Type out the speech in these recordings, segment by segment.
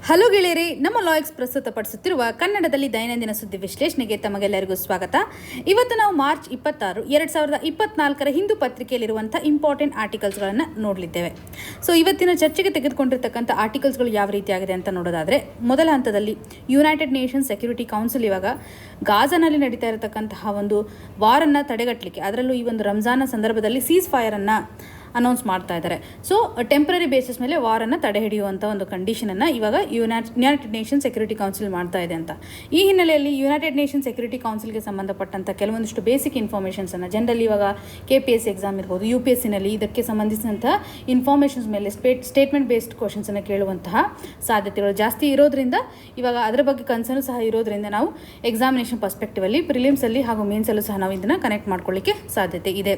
Hello ಗೆಳೆಯರೇ, ನಮ್ಮ ಲಾಯಕ್ಸ್ ಪ್ರಸ್ತುತಪಡಿಸುತ್ತಿರುವ ಕನ್ನಡದಲ್ಲಿ ದೈನಂದಿನ ಸುದ್ದಿ ವಿಶ್ಲೇಷಣೆಗೆ ತಮಗೆಲ್ಲರಿಗೂ ಸ್ವಾಗತ. ಇವತ್ತು ನಾವು ಮಾರ್ಚ್ 26, 2024 ಹಿಂದೂ ಪತ್ರಿಕೆಯಲ್ಲಿರುವಂಥ ಇಂಪಾರ್ಟೆಂಟ್ ಆರ್ಟಿಕಲ್ಸ್ಗಳನ್ನು ನೋಡಲಿದ್ದೇವೆ. ಸೊ ಇವತ್ತಿನ ಚರ್ಚೆಗೆ ತೆಗೆದುಕೊಂಡಿರ್ತಕ್ಕಂಥ ಆರ್ಟಿಕಲ್ಸ್ಗಳು ಯಾವ ರೀತಿಯಾಗಿದೆ ಅಂತ ನೋಡೋದಾದರೆ, ಮೊದಲ ಹಂತದಲ್ಲಿ ಯುನೈಟೆಡ್ ನೇಷನ್ಸ್ ಸೆಕ್ಯೂರಿಟಿ ಕೌನ್ಸಿಲ್ ಇವಾಗ ಗಾಜಾನಲ್ಲಿ ನಡೀತಾ ಇರತಕ್ಕಂತಹ ಒಂದು ವಾರನ್ನು ತಡೆಗಟ್ಟಲಿಕ್ಕೆ, ಅದರಲ್ಲೂ ಈ ಒಂದು ರಂಜಾನ ಸಂದರ್ಭದಲ್ಲಿ ಸೀಸ್ ಫೈರನ್ನು ಅನೌನ್ಸ್ ಮಾಡ್ತಾ ಇದ್ದಾರೆ. ಸೊ ಟೆಂಪ್ರರಿ ಬೇಸಿಸ್ ಮೇಲೆ ವಾರನ್ನು ತಡೆ ಹಿಡಿಯುವಂಥ ಒಂದು ಕಂಡೀಷನನ್ನು ಇವಾಗ ಯುನೈಟೆಡ್ ನೇಷನ್ ಸೆಕ್ಯೂರಿಟಿ ಕೌನ್ಸಿಲ್ ಮಾಡ್ತಾ ಇದೆ ಅಂತ. ಈ ಹಿನ್ನೆಲೆಯಲ್ಲಿ ಯುನೈಟೆಡ್ ನೇಷನ್ ಸೆಕ್ಯೂರಿಟಿ ಕೌನ್ಸಿಲ್ಗೆ ಸಂಬಂಧಪಟ್ಟಂಥ ಕೆಲವೊಂದಿಷ್ಟು ಬೇಸಿಕ್ ಇನ್ಫಾರ್ಮೇಷನ್ಸನ್ನು, ಜನರಲಿ ಇವಾಗ KPSC ಎಕ್ಸಾಮ್ ಇರ್ಬೋದು, UPSCನಲ್ಲಿ ಇದಕ್ಕೆ ಸಂಬಂಧಿಸಿದಂಥ ಇನ್ಫಾರ್ಮೇಷನ್ಸ್ ಮೇಲೆ ಸ್ಟೇಟ್ಮೆಂಟ್ ಬೇಸ್ಡ್ ಕ್ವಶನ್ಸನ್ನು ಕೇಳುವಂತಹ ಸಾಧ್ಯತೆಗಳು ಜಾಸ್ತಿ ಇರೋದ್ರಿಂದ, ಇವಾಗ ಅದರ ಬಗ್ಗೆ ಕನ್ಸರ್ನ್ ಸಹ ಇರೋದ್ರಿಂದ ನಾವು ಎಕ್ಸಾಮಿನೇಷನ್ ಪರ್ಸ್ಪೆಕ್ಟಿವಲ್ಲಿ ಪ್ರಿಲಿಮ್ಸಲ್ಲಿ ಹಾಗೂ ಮೇನ್ಸಲ್ಲೂ ಸಹ ನಾವು ಇದನ್ನು ಕನೆಕ್ಟ್ ಮಾಡ್ಕೊಳ್ಳಿಕ್ಕೆ ಸಾಧ್ಯತೆ ಇದೆ.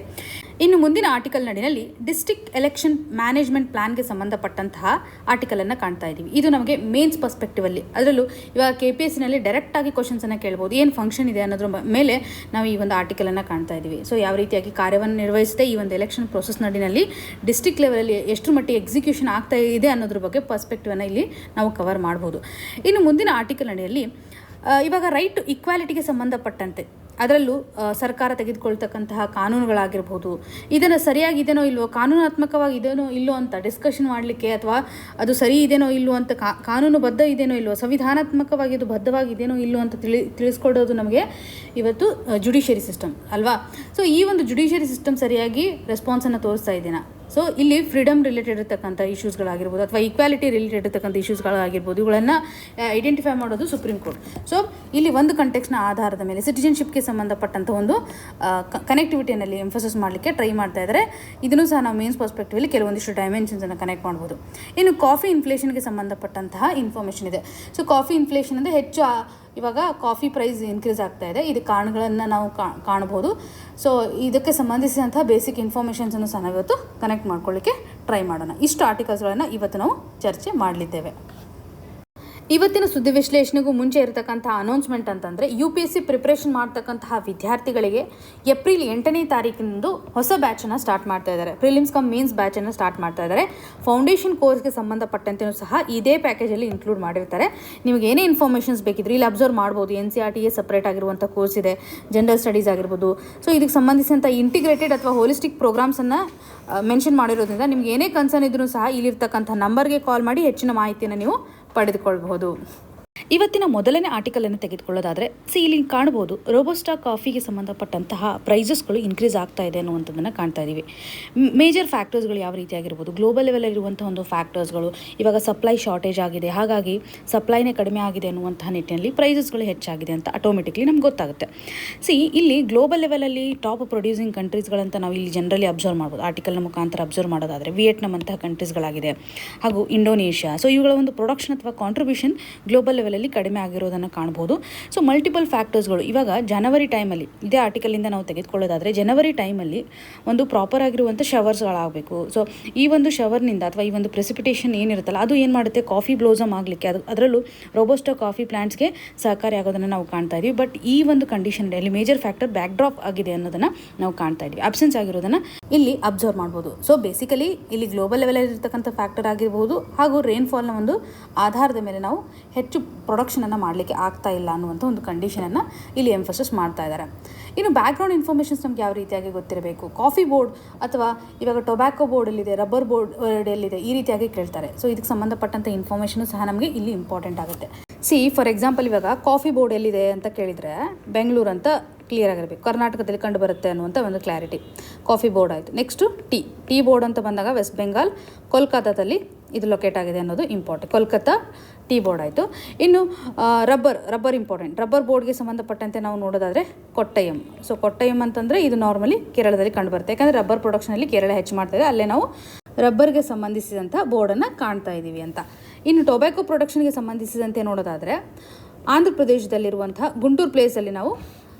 ಇನ್ನು ಮುಂದಿನ ಆರ್ಟಿಕಲ್ ನಡಿನಲ್ಲಿ ಡಿಸ್ಟ್ರಿಕ್ಟ್ ಎಲೆಕ್ಷನ್ ಮ್ಯಾನೇಜ್ಮೆಂಟ್ ಪ್ಲಾನ್ಗೆ ಸಂಬಂಧಪಟ್ಟಂತಹ ಆರ್ಟಿಕಲನ್ನು ಕಾಣ್ತಾ ಇದ್ದೀವಿ. ಇದು ನಮಗೆ ಮೇನ್ಸ್ ಪರ್ಸ್ಪೆಕ್ಟಿವಲ್ಲಿ, ಅದರಲ್ಲೂ ಇವಾಗ KPSCನಲ್ಲಿ ಡೈರೆಕ್ಟಾಗಿ ಕ್ವಶನ್ಸನ್ನು ಕೇಳ್ಬೋದು, ಏನು ಫಂಕ್ಷನ್ ಇದೆ ಅನ್ನೋದ್ರ ಮೇಲೆ ನಾವು ಈ ಒಂದು ಆರ್ಟಿಕಲನ್ನು ಕಾಣ್ತಾ ಇದ್ದೀವಿ. ಸೊ ಯಾವ ರೀತಿಯಾಗಿ ಕಾರ್ಯವನ್ನು ನಿರ್ವಹಿಸುತ್ತೆ ಈ ಒಂದು ಎಲೆಕ್ಷನ್ ಪ್ರೊಸೆಸ್ ನಡಿನಲ್ಲಿ, ಡಿಸ್ಟ್ರಿಕ್ಟ್ ಲೆವೆಲಲ್ಲಿ ಎಷ್ಟು ಮಟ್ಟಿಗೆ ಎಕ್ಸಿಕ್ಯೂಷನ್ ಆಗ್ತಾ ಇದೆ ಅನ್ನೋದ್ರ ಬಗ್ಗೆ ಪರ್ಸ್ಪೆಕ್ಟಿವನ್ನು ಇಲ್ಲಿ ನಾವು ಕವರ್ ಮಾಡ್ಬೋದು. ಇನ್ನು ಮುಂದಿನ ಆರ್ಟಿಕಲ್ ನಡಿಯಲ್ಲಿ ಇವಾಗ ರೈಟ್ ಟು ಇಕ್ವಾಲಿಟಿಗೆ ಸಂಬಂಧಪಟ್ಟಂತೆ, ಅದರಲ್ಲೂ ಸರ್ಕಾರ ತೆಗೆದುಕೊಳ್ತಕ್ಕಂತಹ ಕಾನೂನುಗಳಾಗಿರ್ಬೋದು, ಇದನ್ನು ಸರಿಯಾಗಿದೆಯೋ ಇಲ್ವೋ, ಕಾನೂನಾತ್ಮಕವಾಗಿ ಇದೆಯೋ ಇಲ್ಲೋ ಅಂತ ಡಿಸ್ಕಷನ್ ಮಾಡಲಿಕ್ಕೆ, ಅಥವಾ ಅದು ಸರಿ ಇದೆಯೋ ಇಲ್ಲೋ ಅಂತ ಕಾನೂನುಬದ್ಧ ಇದೆಯೋ ಇಲ್ವೋ, ಸಂವಿಧಾನಾತ್ಮಕವಾಗಿ ಅದು ಬದ್ಧವಾಗಿದೆಯೋ ಇಲ್ಲೋ ಅಂತ ತಿಳಿಸ್ಕೊಡೋದು ನಮಗೆ ಇವತ್ತು ಜುಡಿಷಿಯರಿ ಸಿಸ್ಟಮ್ ಅಲ್ವಾ. ಸೊ ಈ ಒಂದು ಜುಡಿಷಿಯರಿ ಸಿಸ್ಟಮ್ ಸರಿಯಾಗಿ ರೆಸ್ಪಾನ್ಸನ್ನು ತೋರಿಸ್ತಾ ಇದ್ದೀನ. ಸೊ ಇಲ್ಲಿ ಫ್ರೀಡಮ್ ರಿಲೇಟೆಡ್ ಇರತಕ್ಕಂಥ ಇಶ್ಯೂಸ್ಗಳಾಗಿರ್ಬೋದು, ಅಥವಾ ಈಕ್ವಾಲಿಟಿ ರಿಲೇಟೆಡ್ ಇರತಕ್ಕಂಥ ಇಶ್ಯೂಸ್ಗಳಾಗಿರ್ಬೋದು, ಇವುಗಳನ್ನು ಐಡೆಂಟಿಫೈ ಮಾಡೋದು ಸುಪ್ರೀಂ ಕೋರ್ಟ್. ಸೊ ಇಲ್ಲಿ ಒಂದು ಕಂಟೆಕ್ಸ್ನ ಆಧಾರದ ಮೇಲೆ ಸಿಟಿಜನ್ಶಿಪ್ಗೆ ಸಂಬಂಧಪಟ್ಟಂಥ ಒಂದು ಕನೆಕ್ಟಿವಿಟಿಯಲ್ಲಿ ಎಂಫೋಸಿಸ್ ಮಾಡಲಿಕ್ಕೆ ಟ್ರೈ ಮಾಡ್ತಾ ಇದ್ದಾರೆ. ಇದನ್ನು ಸಹ ನಾವು ಮೇನ್ಸ್ ಪರ್ಸ್ಪೆಕ್ಟಿವಲ್ಲಿ ಕೆಲವೊಂದಿಷ್ಟು ಡೈಮೆನ್ಷನ್ಸನ್ನು ಕನೆಕ್ಟ್ ಮಾಡ್ಬೋದು. ಇನ್ನು ಕಾಫಿ ಇನ್ಫ್ಲೇಷನ್ಗೆ ಸಂಬಂಧಪಟ್ಟಂತಹ ಇನ್ಫಾರ್ಮೇಷನ್ ಇದೆ. ಸೊ ಕಾಫಿ ಇನ್ಫ್ಲೇಷನ್ ಅಂದರೆ ಹೆಚ್ಚು ಇವಾಗ ಕಾಫಿ ಪ್ರೈಸ್ ಇನ್ಕ್ರೀಸ್ ಆಗ್ತಾ ಇದೆ. ಇದಕ್ಕೆ ಕಾರಣಗಳನ್ನು ನಾವು ಕಾಣಬಹುದು. ಸೊ ಇದಕ್ಕೆ ಸಂಬಂಧಿಸಿದಂಥ ಬೇಸಿಕ್ ಇನ್ಫಾರ್ಮೇಷನ್ಸನ್ನು ಸಹ ನಾವು ಇವತ್ತು ಕನೆಕ್ಟ್ ಮಾಡ್ಕೊಳ್ಳಿಕ್ಕೆ ಟ್ರೈ ಮಾಡೋಣ. ಇಷ್ಟು ಆರ್ಟಿಕಲ್ಸ್ಗಳನ್ನು ಇವತ್ತು ನಾವು ಚರ್ಚೆ ಮಾಡಲಿದ್ದೇವೆ. ಇವತ್ತಿನ ಸುದ್ದಿ ವಿಶ್ಲೇಷಣೆಗೂ ಮುಂಚೆ ಇರತಕ್ಕಂಥ ಅನೌನ್ಸ್ಮೆಂಟ್ ಅಂತಂದರೆ, UPSC ಪ್ರಿಪ್ರೇಷನ್ ಮಾಡ್ತಕ್ಕಂತಹ ವಿದ್ಯಾರ್ಥಿಗಳಿಗೆ ಏಪ್ರಿಲ್ 8ನೇ ತಾರೀಕಿನಂದು ಹೊಸ ಬ್ಯಾಚನ್ನು ಸ್ಟಾರ್ಟ್ ಮಾಡ್ತಾ ಇದ್ದಾರೆ. ಪ್ರಿಲಿಮ್ಸ್ ಕಮ್ ಮೇನ್ಸ್ ಬ್ಯಾಚನ್ನು ಸ್ಟಾರ್ಟ್ ಮಾಡ್ತಾ ಇದ್ದಾರೆ. ಫೌಂಡೇಶನ್ ಕೋರ್ಸ್ಗೆ ಸಂಬಂಧಪಟ್ಟಂತೆಯೂ ಸಹ ಇದೇ ಪ್ಯಾಕೇಜಲ್ಲಿ ಇನ್ಕ್ಲೂಡ್ ಮಾಡಿರ್ತಾರೆ. ನಿಮಗೆ ಏನೇ ಇನ್ಫಾರ್ಮೇಷನ್ಸ್ ಬೇಕಿದ್ರೆ ಇಲ್ಲಿ ಅಬ್ಸರ್ವ್ ಮಾಡ್ಬೋದು. NCERTಗೆ ಸಪ್ರೇಟ್ ಆಗಿರುವಂಥ ಕೋರ್ಸ್ ಇದೆ, ಜನರಲ್ ಸ್ಟಡೀಸ್ ಆಗಿರ್ಬೋದು. ಸೊ ಇದಕ್ಕೆ ಸಂಬಂಧಿಸಿದಂಥ ಇಂಟಿಗ್ರೇಟೆಡ್ ಅಥವಾ ಹೋಲಿಸ್ಟಿಕ್ ಪ್ರೋಗ್ರಾಮ್ಸನ್ನು ಮೆನ್ಷನ್ ಮಾಡಿರೋದ್ರಿಂದ ನಿಮ್ಗೆ ಏನೇ ಕನ್ಸರ್ನ್ ಇದ್ರೂ ಸಹ ಇಲ್ಲಿರ್ತಕ್ಕಂಥ ನಂಬರ್ಗೆ ಕಾಲ್ ಮಾಡಿ ಹೆಚ್ಚಿನ ಮಾಹಿತಿಯನ್ನು ನೀವು ಪಡೆದುಕೊಳ್ಬಹುದು. ಇವತ್ತಿನ ಮೊದಲನೇ ಆರ್ಟಿಕಲನ್ನು ತೆಗೆದುಕೊಳ್ಳೋದಾದರೆ, ಇಲ್ಲಿ ಕಾಣ್ಬೋದು ರೋಬೋಸ್ಟಾ ಕಾಫಿಗೆ ಸಂಬಂಧಪಟ್ಟಂತಹ ಪ್ರೈಸಸ್ಗಳು ಇನ್ಕ್ರೀಸ್ ಆಗ್ತಾ ಇದೆ ಅನ್ನುವಂಥದ್ದನ್ನು ಕಾಣ್ತಾ ಇದ್ದೀವಿ. ಮೇಜರ್ ಫ್ಯಾಕ್ಟರ್ಸ್ಗಳು ಯಾವ ರೀತಿಯಾಗಿರ್ಬೋದು, ಗ್ಲೋಬಲ್ ಲೆವೆಲಲ್ಲಿರುವಂಥ ಒಂದು ಫ್ಯಾಕ್ಟರ್ಸ್ಗಳು, ಇವಾಗ ಸಪ್ಲೈ ಶಾರ್ಟೇಜ್ ಆಗಿದೆ, ಹಾಗಾಗಿ ಸಪ್ಲೈನೇ ಕಡಿಮೆ ಆಗಿದೆ ಅನ್ನುವಂಥ ನಿಟ್ಟಿನಲ್ಲಿ ಪ್ರೈಸಸ್ಗಳು ಹೆಚ್ಚಾಗಿದೆ ಅಂತ ಆಟೋಮೆಟಿಕ್ಲಿ ನಮ್ಗೆ ಗೊತ್ತಾಗುತ್ತೆ. ಇಲ್ಲಿ ಗ್ಲೋಬಲ್ ಲೆವೆಲಲ್ಲಿ ಟಾಪ್ ಪ್ರೊಡ್ಯೂಸಿಂಗ್ ಕಂಟ್ರೀಸ್ಗಳಂತ ನಾವು ಇಲ್ಲಿ ಜನರಲಿ ಅಬ್ಸರ್ವ್ ಮಾಡ್ಬೋದು. ಆರ್ಟಿಕಲ್ನ ಮುಖಾಂತರ ಅಬ್ಸರ್ವ್ ಮಾಡೋದಾದರೆ ವಿಯೆಟ್ನಾಂ ಅಂತಹ ಕಂಟ್ರೀಸ್ಗಳಾಗಿದೆ, ಹಾಗೂ ಇಂಡೋನೇಷ್ಯಾ. ಸೊ ಇವುಗಳ ಒಂದು ಪ್ರೊಡಕ್ಷನ್ ಅಥವಾ ಕಾಂಟ್ರಿಬ್ಯೂಷನ್ ಗ್ಲೋಬಲ್ ಲೆವೆಲಲ್ಲಿ ಕಡಿಮೆ ಆಗಿರೋದನ್ನು ಕಾಣ್ಬೋದು. ಸೊ ಮಲ್ಟಿಪಲ್ ಫ್ಯಾಕ್ಟರ್ಸ್ಗಳು ಇವಾಗ ಜನವರಿ ಟೈಮಲ್ಲಿ, ಇದೇ ಆರ್ಟಿಕಲಿಂದ ನಾವು ತೆಗೆದುಕೊಳ್ಳೋದಾದರೆ, ಜನವರಿ ಟೈಮಲ್ಲಿ ಒಂದು ಪ್ರಾಪರ್ ಆಗಿರುವಂಥ ಶವರ್ಸ್ಗಳಾಗಬೇಕು. ಸೊ ಈ ಒಂದು ಶವರ್ನಿಂದ ಅಥವಾ ಈ ಒಂದು ಪ್ರೆಸಿಪಿಟೇಷನ್ ಏನಿರುತ್ತಲ್ಲ, ಅದು ಏನು ಮಾಡುತ್ತೆ, ಕಾಫಿ ಬ್ಲೋಸಮ್ ಆಗಲಿಕ್ಕೆ, ಅದರಲ್ಲೂ ರೋಬೋಸ್ಟಾ ಕಾಫಿ ಪ್ಲಾಂಟ್ಸ್ಗೆ ಸಹಕಾರಿ ಆಗೋದನ್ನು ನಾವು ಕಾಣ್ತಾ ಇದ್ದೀವಿ. ಬಟ್ ಈ ಒಂದು ಕಂಡೀಷನಲ್ಲಿ ಮೇಜರ್ ಫ್ಯಾಕ್ಟರ್ ಬ್ಯಾಕ್ ಡ್ರಾಪ್ ಆಗಿದೆ ಅನ್ನೋದನ್ನು ನಾವು ಕಾಣ್ತಾ ಇದ್ದೀವಿ. ಅಬ್ಸೆನ್ಸ್ ಆಗಿರೋದನ್ನು ಇಲ್ಲಿ ಅಬ್ಸರ್ವ್ ಮಾಡ್ಬೋದು. ಸೊ ಬೇಸಿಕಲಿ ಇಲ್ಲಿ ಗ್ಲೋಬಲ್ ಲೆವೆಲಲ್ಲಿ ಇರತಕ್ಕಂಥ ಫ್ಯಾಕ್ಟರ್ ಆಗಿರ್ಬೋದು, ಹಾಗೂ ರೈನ್ಫಾಲ್ನ ಒಂದು ಆಧಾರದ ಮೇಲೆ ನಾವು ಹೆಚ್ಚು ಪ್ರೊಡಕ್ಷನನ್ನು ಮಾಡಲಿಕ್ಕೆ ಆಗ್ತಾ ಇಲ್ಲ ಅನ್ನುವಂಥ ಒಂದು ಕಂಡೀಷನನ್ನು ಇಲ್ಲಿ ಎಂಫೋಸಿಸ್ ಮಾಡ್ತಾ ಇದ್ದಾರೆ. ಇನ್ನು ಬ್ಯಾಕ್ಗ್ರೌಂಡ್ ಇನ್ಫಾರ್ಮೇಷನ್ಸ್ ನಮ್ಗೆ ಯಾವ ರೀತಿಯಾಗಿ ಗೊತ್ತಿರಬೇಕು, ಕಾಫಿ ಬೋರ್ಡ್ ಅಥವಾ ಇವಾಗ ಟೊಬ್ಯಾಕೊ ಬೋರ್ಡ್ ಎಲ್ಲಿದೆ, ರಬ್ಬರ್ ಬೋರ್ಡ್ ಎಲ್ಲಿದೆ, ಈ ರೀತಿಯಾಗಿ ಕೇಳ್ತಾರೆ. ಸೊ ಇದಕ್ಕೆ ಸಂಬಂಧಪಟ್ಟಂಥ ಇನ್ಫಾರ್ಮೇಷನು ಸಹ ನಮಗೆ ಇಲ್ಲಿ ಇಂಪಾರ್ಟೆಂಟ್ ಆಗುತ್ತೆ. ಫಾರ್ ಎಕ್ಸಾಂಪಲ್ ಇವಾಗ ಕಾಫಿ ಬೋರ್ಡ್ ಎಲ್ಲಿದೆ ಅಂತ ಕೇಳಿದರೆ ಬೆಂಗಳೂರು ಅಂತ ಕ್ಲಿಯರ್ ಆಗಿರಬೇಕು, ಕರ್ನಾಟಕದಲ್ಲಿ ಕಂಡು ಬರುತ್ತೆ ಅನ್ನುವಂಥ ಒಂದು ಕ್ಲಾರಿಟಿ. ಕಾಫಿ ಬೋರ್ಡ್ ಆಯಿತು. ನೆಕ್ಸ್ಟು ಟೀ ಬೋರ್ಡ್ ಅಂತ ಬಂದಾಗ ವೆಸ್ಟ್ ಬೆಂಗಾಲ್, ಕೋಲ್ಕತ್ತಾದಲ್ಲಿ ಇದು ಲೊಕೇಟ್ ಆಗಿದೆ ಅನ್ನೋದು ಇಂಪಾರ್ಟೆಂಟ್. ಕೋಲ್ಕತ್ತಾ ಟೀ ಬೋರ್ಡ್ ಆಯಿತು. ಇನ್ನು ರಬ್ಬರ್ ಇಂಪಾರ್ಟೆಂಟ್. ರಬ್ಬರ್ ಬೋರ್ಡ್ಗೆ ಸಂಬಂಧಪಟ್ಟಂತೆ ನಾವು ನೋಡೋದಾದರೆ ಕೊಟ್ಟಯಂ. ಸೊ ಕೊಟ್ಟಯಂ ಅಂತಂದರೆ ಇದು ನಾರ್ಮಲಿ ಕೇರಳದಲ್ಲಿ ಕಂಡು ಬರುತ್ತೆ, ಯಾಕಂದರೆ ರಬ್ಬರ್ ಪ್ರೊಡಕ್ಷನಲ್ಲಿ ಕೇರಳ ಹೆಚ್ಚು ಮಾಡ್ತಾಯಿದೆ, ಅಲ್ಲೇ ನಾವು ರಬ್ಬರ್ಗೆ ಸಂಬಂಧಿಸಿದಂಥ ಬೋರ್ಡನ್ನು ಕಾಣ್ತಾ ಇದ್ದೀವಿ ಅಂತ. ಇನ್ನು ಟೊಬ್ಯಾಕೊ ಪ್ರೊಡಕ್ಷನ್ಗೆ ಸಂಬಂಧಿಸಿದಂತೆ ನೋಡೋದಾದರೆ, ಆಂಧ್ರ ಪ್ರದೇಶದಲ್ಲಿರುವಂಥ ಗುಂಟೂರು ಪ್ಲೇಸಲ್ಲಿ ನಾವು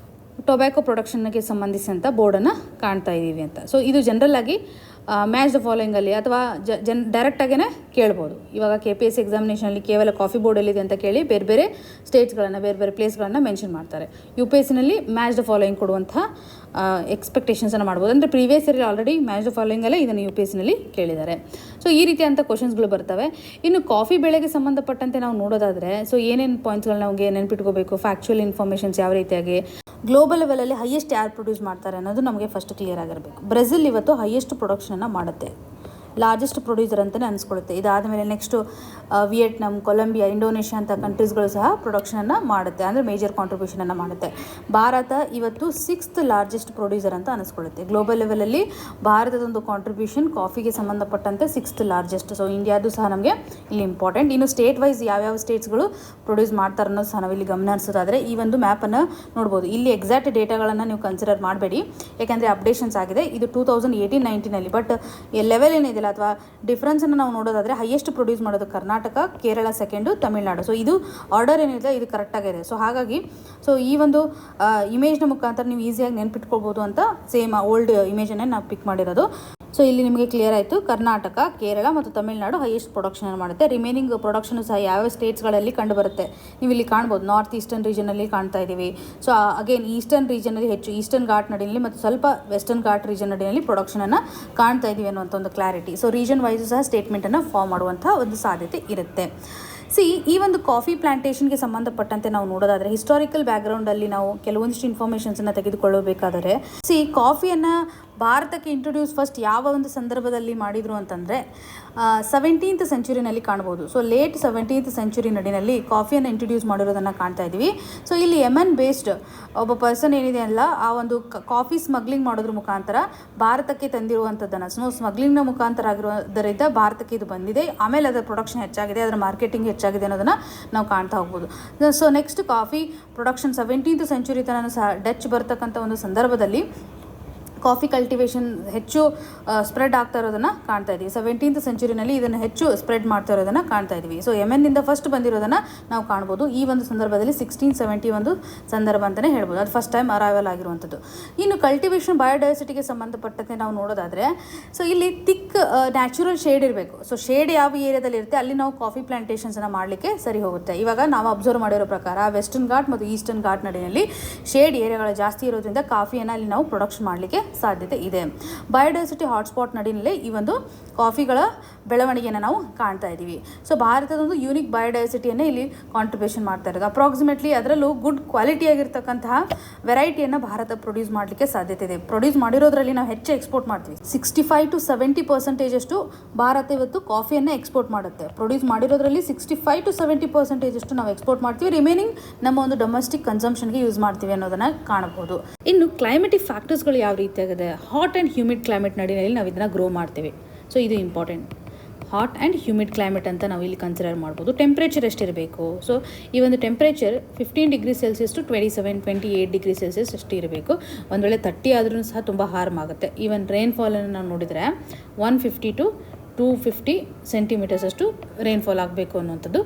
ಟೊಬ್ಯಾಕೊ ಪ್ರೊಡಕ್ಷನ್ಗೆ ಸಂಬಂಧಿಸಿದಂಥ ಬೋರ್ಡನ್ನು ಕಾಣ್ತಾ ಇದ್ದೀವಿ ಅಂತ. ಸೊ ಇದು ಜನರಲ್ ಆಗಿ ಮ್ಯಾಚ್ ದ ಫಾಲೋಯಿಂಗಲ್ಲಿ ಅಥವಾ ಡೈರೆಕ್ಟಾಗೇ ಕೇಳ್ಬೋದು. ಇವಾಗ KPSC ಎಕ್ಸಾಮಿನೇಷನಲ್ಲಿ ಕೇವಲ ಕಾಫಿ ಬೋರ್ಡಲ್ಲಿದೆ ಅಂತ ಕೇಳಿ ಬೇರೆ ಬೇರೆ ಸ್ಟೇಟ್ಸ್ಗಳನ್ನು ಬೇರೆ ಬೇರೆ ಪ್ಲೇಸ್ಗಳನ್ನು ಮೆನ್ಷನ್ ಮಾಡ್ತಾರೆ. UPSCನಲ್ಲಿ ಮ್ಯಾಚ್ ದ ಫಾಲೋಯಿಂಗ್ ಕೊಡುವಂಥ ಎಕ್ಸ್ಪೆಕ್ಟೇಷನ್ಸನ್ನು ಮಾಡ್ಬೋದು. ಅಂದರೆ previous year already match the ಫಾಲೋಯಿಂಗಲ್ಲೇ ಇದನ್ನು UPSCನಲ್ಲಿ ಕೇಳಿದ್ದಾರೆ. ಸೊ ಈ ರೀತಿಯಂಥ ಕ್ವಶನ್ಸ್ಗಳು ಬರ್ತವೆ. ಇನ್ನು ಕಾಫಿ ಬೆಳೆಗೆ ಸಂಬಂಧಪಟ್ಟಂತೆ ನಾವು ನೋಡೋದಾದರೆ ಸೊ ಏನೇನು ಪಾಯಿಂಟ್ಸ್ಗಳು ನಮಗೆ ನೆನ್ಪಿಟ್ಕೋಬೇಕು, ಫ್ಯಾಕ್ಚುಯಲ್ ಇನ್ಫಾರ್ಮೇಷನ್ಸ್ ಯಾವ ರೀತಿಯಾಗಿ, ಗ್ಲೋಬಲ್ ಲೆವೆಲಲ್ಲಿ ಹೈಯೆಸ್ಟ್ ಯಾರು ಪ್ರೊಡ್ಯೂಸ್ ಮಾಡ್ತಾರೆ ಅನ್ನೋದು ನಮಗೆ ಫಸ್ಟ್ ಕ್ಲಿಯರ್ ಆಗಿರಬೇಕು. ಬ್ರೆಜಿಲ್ ಇವತ್ತು ಹೈಯೆಸ್ಟ್ ಪ್ರೊಡಕ್ಷನನ್ನು ಮಾಡುತ್ತೆ, ಲಾರ್ಜೆಸ್ಟ್ ಪ್ರೊಡ್ಯೂಸರ್ ಅಂತಲೇ ಅನಿಸ್ಕೊಳ್ಳುತ್ತೆ. ಇದಾದಮೇಲೆ ನೆಕ್ಸ್ಟು ವಿಯೆಟ್ನಾಂ, ಕೊಲಂಬಿಯಾ, ಇಂಡೋನೇಷ್ಯಾ ಅಂತ ಕಂಟ್ರೀಸ್ಗಳು ಸಹ ಪ್ರೊಡಕ್ಷನನ್ನು ಮಾಡುತ್ತೆ, ಅಂದರೆ ಮೇಜರ್ ಕಾಂಟ್ರಿಬ್ಯೂಷನನ್ನು ಮಾಡುತ್ತೆ. ಭಾರತ ಇವತ್ತು 6th ಲಾರ್ಜೆಸ್ಟ್ ಪ್ರೊಡ್ಯೂಸರ್ ಅಂತ ಅನಿಸ್ಕೊಳ್ಳುತ್ತೆ. ಗ್ಲೋಬಲ್ ಲೆವೆಲಲ್ಲಿ ಭಾರತದೊಂದು ಕಾಂಟ್ರಿಬ್ಯೂಷನ್ ಕಾಫಿಗೆ ಸಂಬಂಧಪಟ್ಟಂತೆ 6th ಲಾರ್ಜೆಸ್ಟ್. ಸೊ ಇಂಡಿಯಾದು ಸಹ ನಮಗೆ ಇಲ್ಲಿ ಇಂಪಾರ್ಟೆಂಟ್. ಇನ್ನು ಸ್ಟೇಟ್ ವೈಸ್ ಯಾವ್ಯಾವ ಸ್ಟೇಟ್ಸ್ಗಳು ಪ್ರೊಡ್ಯೂಸ್ ಮಾಡ್ತಾರೆ ಅನ್ನೋದು ಸಹ ನಾವಿಲ್ಲಿ ಗಮನ ಹರಿಸೋದಾದರೆ ಈ ಒಂದು ಮ್ಯಾಪನ್ನು ನೋಡ್ಬೋದು. ಇಲ್ಲಿ ಎಕ್ಸಾಕ್ಟ್ ಡೇಟಾಗಳನ್ನು ನೀವು ಕನ್ಸಿಡರ್ ಮಾಡಬೇಡಿ, ಯಾಕೆಂದರೆ ಅಪ್ಡೇಷನ್ಸ್ ಆಗಿದೆ. ಇದು 2018-19ನಲ್ಲಿ. ಬಟ್ ಲೆವೆಲ್ ಏನಿದೆ ಅಥವಾ ಡಿಫ್ರೆನ್ಸನ್ನು ನಾವು ನೋಡೋದಾದರೆ ಹೈಯೆಸ್ಟ್ ಪ್ರೊಡ್ಯೂಸ್ ಮಾಡೋದು ಕರ್ನಾಟಕ, ಕೇರಳ ಸೆಕೆಂಡು, ತಮಿಳುನಾಡು. ಸೊ ಇದು ಆರ್ಡರ್ ಏನಿದೆ ಇದು ಕರೆಕ್ಟಾಗಿದೆ. ಸೊ ಹಾಗಾಗಿ ಸೊ ಈ ಒಂದು ಇಮೇಜ್ನ ಮುಖಾಂತರ ನೀವು ಈಸಿಯಾಗಿ ನೆನ್ಪಿಟ್ಕೊಳ್ಬೋದು ಅಂತ ಸೇಮ್ ಓಲ್ಡ್ ಇಮೇಜನ್ನೇ ನಾವು ಪಿಕ್ ಮಾಡಿರೋದು. ಸೊ ಇಲ್ಲಿ ನಿಮಗೆ ಕ್ಲಿಯರ್ ಆಯಿತು, ಕರ್ನಾಟಕ, ಕೇರಳ ಮತ್ತು ತಮಿಳುನಾಡು ಹೈಯೆಸ್ಟ್ ಪ್ರೊಡಕ್ಷನ್ ಮಾಡುತ್ತೆ. ರಿಮೈನಿಂಗ್ ಪ್ರೊಡಕ್ಷನ್ ಸಹ ಯಾವ ಸ್ಟೇಟ್ಸ್ಗಳಲ್ಲಿ ಕಂಡು ಬರುತ್ತೆ ನೀವು ಇಲ್ಲಿ ಕಾಣ್ಬೋದು. ನಾರ್ತ್ ಈಸ್ಟರ್ನ್ ರೀಜನಲ್ಲಿ ಕಾಣ್ತಾ ಇದ್ದೀವಿ. ಸೊ ಅಗೇನ್ ಈಸ್ಟರ್ನ್ ರೀಜನಲ್ಲಿ ಹೆಚ್ಚು, ಈಸ್ಟರ್ನ್ ಘಾಟ್ ನಡಿನಲ್ಲಿ ಮತ್ತು ಸ್ವಲ್ಪ ವೆಸ್ಟರ್ನ್ ಘಾಟ್ ರೀಜನ್ ನಡಿನಲ್ಲಿ ಪ್ರೊಡಕ್ಷನನ್ನು ಕಾಣ್ತಾ ಇದ್ದೀವಿ ಅನ್ನುವಂಥ ಒಂದು ಕ್ಲಾರಿಟಿ. ಸೊ ರೀಜನ್ ವೈಸು ಸಹ ಸ್ಟೇಟ್ಮೆಂಟನ್ನು ಫಾರ್ಮ್ ಮಾಡುವಂಥ ಒಂದು ಸಾಧ್ಯತೆ ಇರುತ್ತೆ. ಈ ಒಂದು ಕಾಫಿ ಪ್ಲಾಂಟೇಷನ್ಗೆ ಸಂಬಂಧಪಟ್ಟಂತೆ ನಾವು ನೋಡೋದಾದರೆ ಹಿಸ್ಟಾರಿಕಲ್ ಬ್ಯಾಕ್ಗ್ರೌಂಡಲ್ಲಿ ನಾವು ಕೆಲವೊಂದಿಷ್ಟು ಇನ್ಫಾರ್ಮೇಷನ್ಸನ್ನು ತೆಗೆದುಕೊಳ್ಳಬೇಕಾದರೆ ಕಾಫಿಯನ್ನು ಭಾರತಕ್ಕೆ ಇಂಟ್ರೊಡ್ಯೂಸ್ ಫಸ್ಟ್ ಯಾವ ಒಂದು ಸಂದರ್ಭದಲ್ಲಿ ಮಾಡಿದರು ಅಂತಂದರೆ 17th ಸೆಂಚುರಿನಲ್ಲಿ ಕಾಣ್ಬೋದು. ಸೊ ಲೇಟ್ 17th ಸೆಂಚುರಿ ನಡಿನಲ್ಲಿ ಕಾಫಿಯನ್ನು ಇಂಟ್ರೊಡ್ಯೂಸ್ ಮಾಡಿರೋದನ್ನು ಕಾಣ್ತಾ ಇದ್ದೀವಿ. ಸೊ ಇಲ್ಲಿ ಯೆಮೆನ್ ಬೇಸ್ಡ್ ಒಬ್ಬ ಪರ್ಸನ್ ಏನಿದೆ ಅಲ್ಲ, ಆ ಒಂದು ಕಾಫಿ ಸ್ಮಗ್ಲಿಂಗ್ ಮಾಡೋದ್ರ ಮುಖಾಂತರ ಭಾರತಕ್ಕೆ ತಂದಿರುವಂಥದ್ದನ್ನು ಸ್ಮಗ್ಲಿಂಗ್ನ ಮುಖಾಂತರ ಆಗಿರೋದರಿಂದ ಭಾರತಕ್ಕೆ ಇದು ಬಂದಿದೆ. ಆಮೇಲೆ ಅದರ ಪ್ರೊಡಕ್ಷನ್ ಹೆಚ್ಚಾಗಿದೆ, ಅದರ ಮಾರ್ಕೆಟಿಂಗ್ ಹೆಚ್ಚಾಗಿದೆ ಅನ್ನೋದನ್ನು ನಾವು ಕಾಣ್ತಾ ಹೋಗ್ಬೋದು. So next coffee production 17th century ತನಕ ಸಹ ಡಚ್ ಬರ್ತಕ್ಕಂಥ ಒಂದು ಸಂದರ್ಭದಲ್ಲಿ ಕಾಫಿ ಕಲ್ಟಿವೇಷನ್ ಹೆಚ್ಚು ಸ್ಪ್ರೆಡ್ ಆಗ್ತಾ ಇರೋದನ್ನು ಕಾಣ್ತಾ ಇದ್ದೀವಿ. 17th ಸೆಂಚುರಿನಲ್ಲಿ ಇದನ್ನು ಹೆಚ್ಚು ಸ್ಪ್ರೆಡ್ ಮಾಡ್ತಾ ಇರೋದನ್ನು ಕಾಣ್ತಾ ಇದ್ದೀವಿ. ಸೊ ಯೆಮೆನ್ನಿಂದ ಫಸ್ಟ್ ಬಂದಿರೋದನ್ನು ನಾವು ಕಾಣ್ಬೋದು. ಈ ಒಂದು ಸಂದರ್ಭದಲ್ಲಿ 1670 ಒಂದು ಸಂದರ್ಭ ಅಂತಲೇ ಹೇಳ್ಬೋದು. ಅದು ಫಸ್ಟ್ ಟೈಮ್ ಅರೈವಲ್ ಆಗಿರುವಂಥದ್ದು. ಇನ್ನು ಕಲ್ಟಿವೇಷನ್ ಬಯೋಡೈವರ್ಸಿಟಿಗೆ ಸಂಬಂಧಪಟ್ಟಂತೆ ನಾವು ನೋಡೋದಾದರೆ ಸೊ ಇಲ್ಲಿ ಥಿಕ್ ನ್ಯಾಚುರಲ್ ಶೇಡ್ ಇರಬೇಕು. ಸೊ ಶೇಡ್ ಯಾವ ಏರಿಯಾದಲ್ಲಿ ಇರುತ್ತೆ ಅಲ್ಲಿ ನಾವು ಕಾಫಿ ಪ್ಲಾಂಟೇಷನ್ಸನ್ನು ಮಾಡಲಿಕ್ಕೆ ಸರಿ ಹೋಗುತ್ತೆ. ಇವಾಗ ನಾವು ಅಬ್ಸರ್ವ್ ಮಾಡಿರೋ ಪ್ರಕಾರ ವೆಸ್ಟರ್ನ್ ಘಾಟ್ ಮತ್ತು ಈಸ್ಟರ್ನ್ ಘಾಟ್ ನಡಿನಲ್ಲಿ ಶೇಡ್ ಏರಿಯಾಗಳು ಜಾಸ್ತಿ ಇರೋದ್ರಿಂದ ಕಾಫಿಯನ್ನು ಅಲ್ಲಿ ನಾವು ಪ್ರೊಡಕ್ಷನ್ ಮಾಡಲಿಕ್ಕೆ ಸಾಧ್ಯತೆ ಇದೆ. ಬಯೋಡೈವರ್ಸಿಟಿ ಹಾಟ್ಸ್ಪಾಟ್ ನಡಿನಲ್ಲೇ ಈ ಒಂದು ಕಾಫಿಗಳ ಬೆಳವಣಿಗೆಯನ್ನು ನಾವು ಕಾಣ್ತಾ ಇದ್ದೀವಿ. ಸೊ ಭಾರತದೊಂದು ಯೂನಿಕ್ ಬಯೋಡೈವರ್ಸಿಟಿಯನ್ನೇ ಇಲ್ಲಿ ಕಾಂಟ್ರಿಬ್ಯೂಷನ್ ಮಾಡ್ತಾ ಇರೋದು. ಅಪ್ರಾಕ್ಸಿಮೇಟ್ಲಿ ಅದರಲ್ಲೂ ಗುಡ್ ಕ್ವಾಲಿಟಿಯಾಗಿರ್ತಕ್ಕಂತಹ ವೆರೈಟಿಯನ್ನು ಭಾರತ ಪ್ರೊಡ್ಯೂಸ್ ಮಾಡಲಿಕ್ಕೆ ಸಾಧ್ಯತೆ ಇದೆ. ಪ್ರೊಡ್ಯೂಸ್ ಮಾಡಿರೋದ್ರಲ್ಲಿ ನಾವು ಹೆಚ್ಚು ಎಕ್ಸ್ಪೋರ್ಟ್ ಮಾಡ್ತೀವಿ. 65 to 70% ಅಷ್ಟು ಭಾರತ ಇವತ್ತು ಕಾಫಿಯನ್ನು ಎಕ್ಸ್ಪೋರ್ಟ್ ಮಾಡುತ್ತೆ. ಪ್ರೊಡ್ಯೂಸ್ ಮಾಡಿರೋದ್ರಲ್ಲಿ 65 to 70% ಅಷ್ಟು ನಾವು ಎಕ್ಸ್ಪೋರ್ಟ್ ಮಾಡ್ತೀವಿ. ರಿಮೈನಿಂಗ್ ನಮ್ಮ ಒಂದು ಡೊಮೆಸ್ಟಿಕ್ ಕನ್ಸಂಪ್ಷನ್ಗೆ ಯೂಸ್ ಮಾಡ್ತೀವಿ ಅನ್ನೋದನ್ನು ಕಾಣಬಹುದು. ಇನ್ನು ಕ್ಲೈಮೆಟಿಕ್ ಫ್ಯಾಕ್ಟರ್ಸ್ಗಳು ಯಾವ ರೀತಿಯಾಗಿದೆ, ಹಾಟ್ ಆ್ಯಂಡ್ ಹ್ಯೂಮಿಡ್ ಕ್ಲೈಮೇಟ್ ನಡಿನಲ್ಲಿ ನಾವು ಇದನ್ನು ಗ್ರೋ ಮಾಡ್ತೀವಿ. ಸೊ ಇದು important. Hot and humid climate ಅಂತ ನಾವು ಇಲ್ಲಿ ಕನ್ಸಿಡರ್ ಮಾಡ್ಬೋದು. ಟೆಂಪ್ರೇಚರ್ ಎಷ್ಟಿರಬೇಕು, ಸೊ ಈ ಒಂದು temperature 15 degree Celsius to 27-28 degree Celsius ಅಷ್ಟು ಇರಬೇಕು. ಒಂದು ವೇಳೆ 30 ಆದ್ರೂ ಸಹ ತುಂಬ ಹಾರ್ಮ್ ಆಗುತ್ತೆ. ಈವನ್ ರೈನ್ಫಾಲನ್ನು ನಾವು ನೋಡಿದರೆ 150 to 250 ಸೆಂಟಿಮೀಟರ್ಸ್ ಅಷ್ಟು ರೈನ್ಫಾಲ್ ಆಗಬೇಕು ಅನ್ನುವಂಥದ್ದು.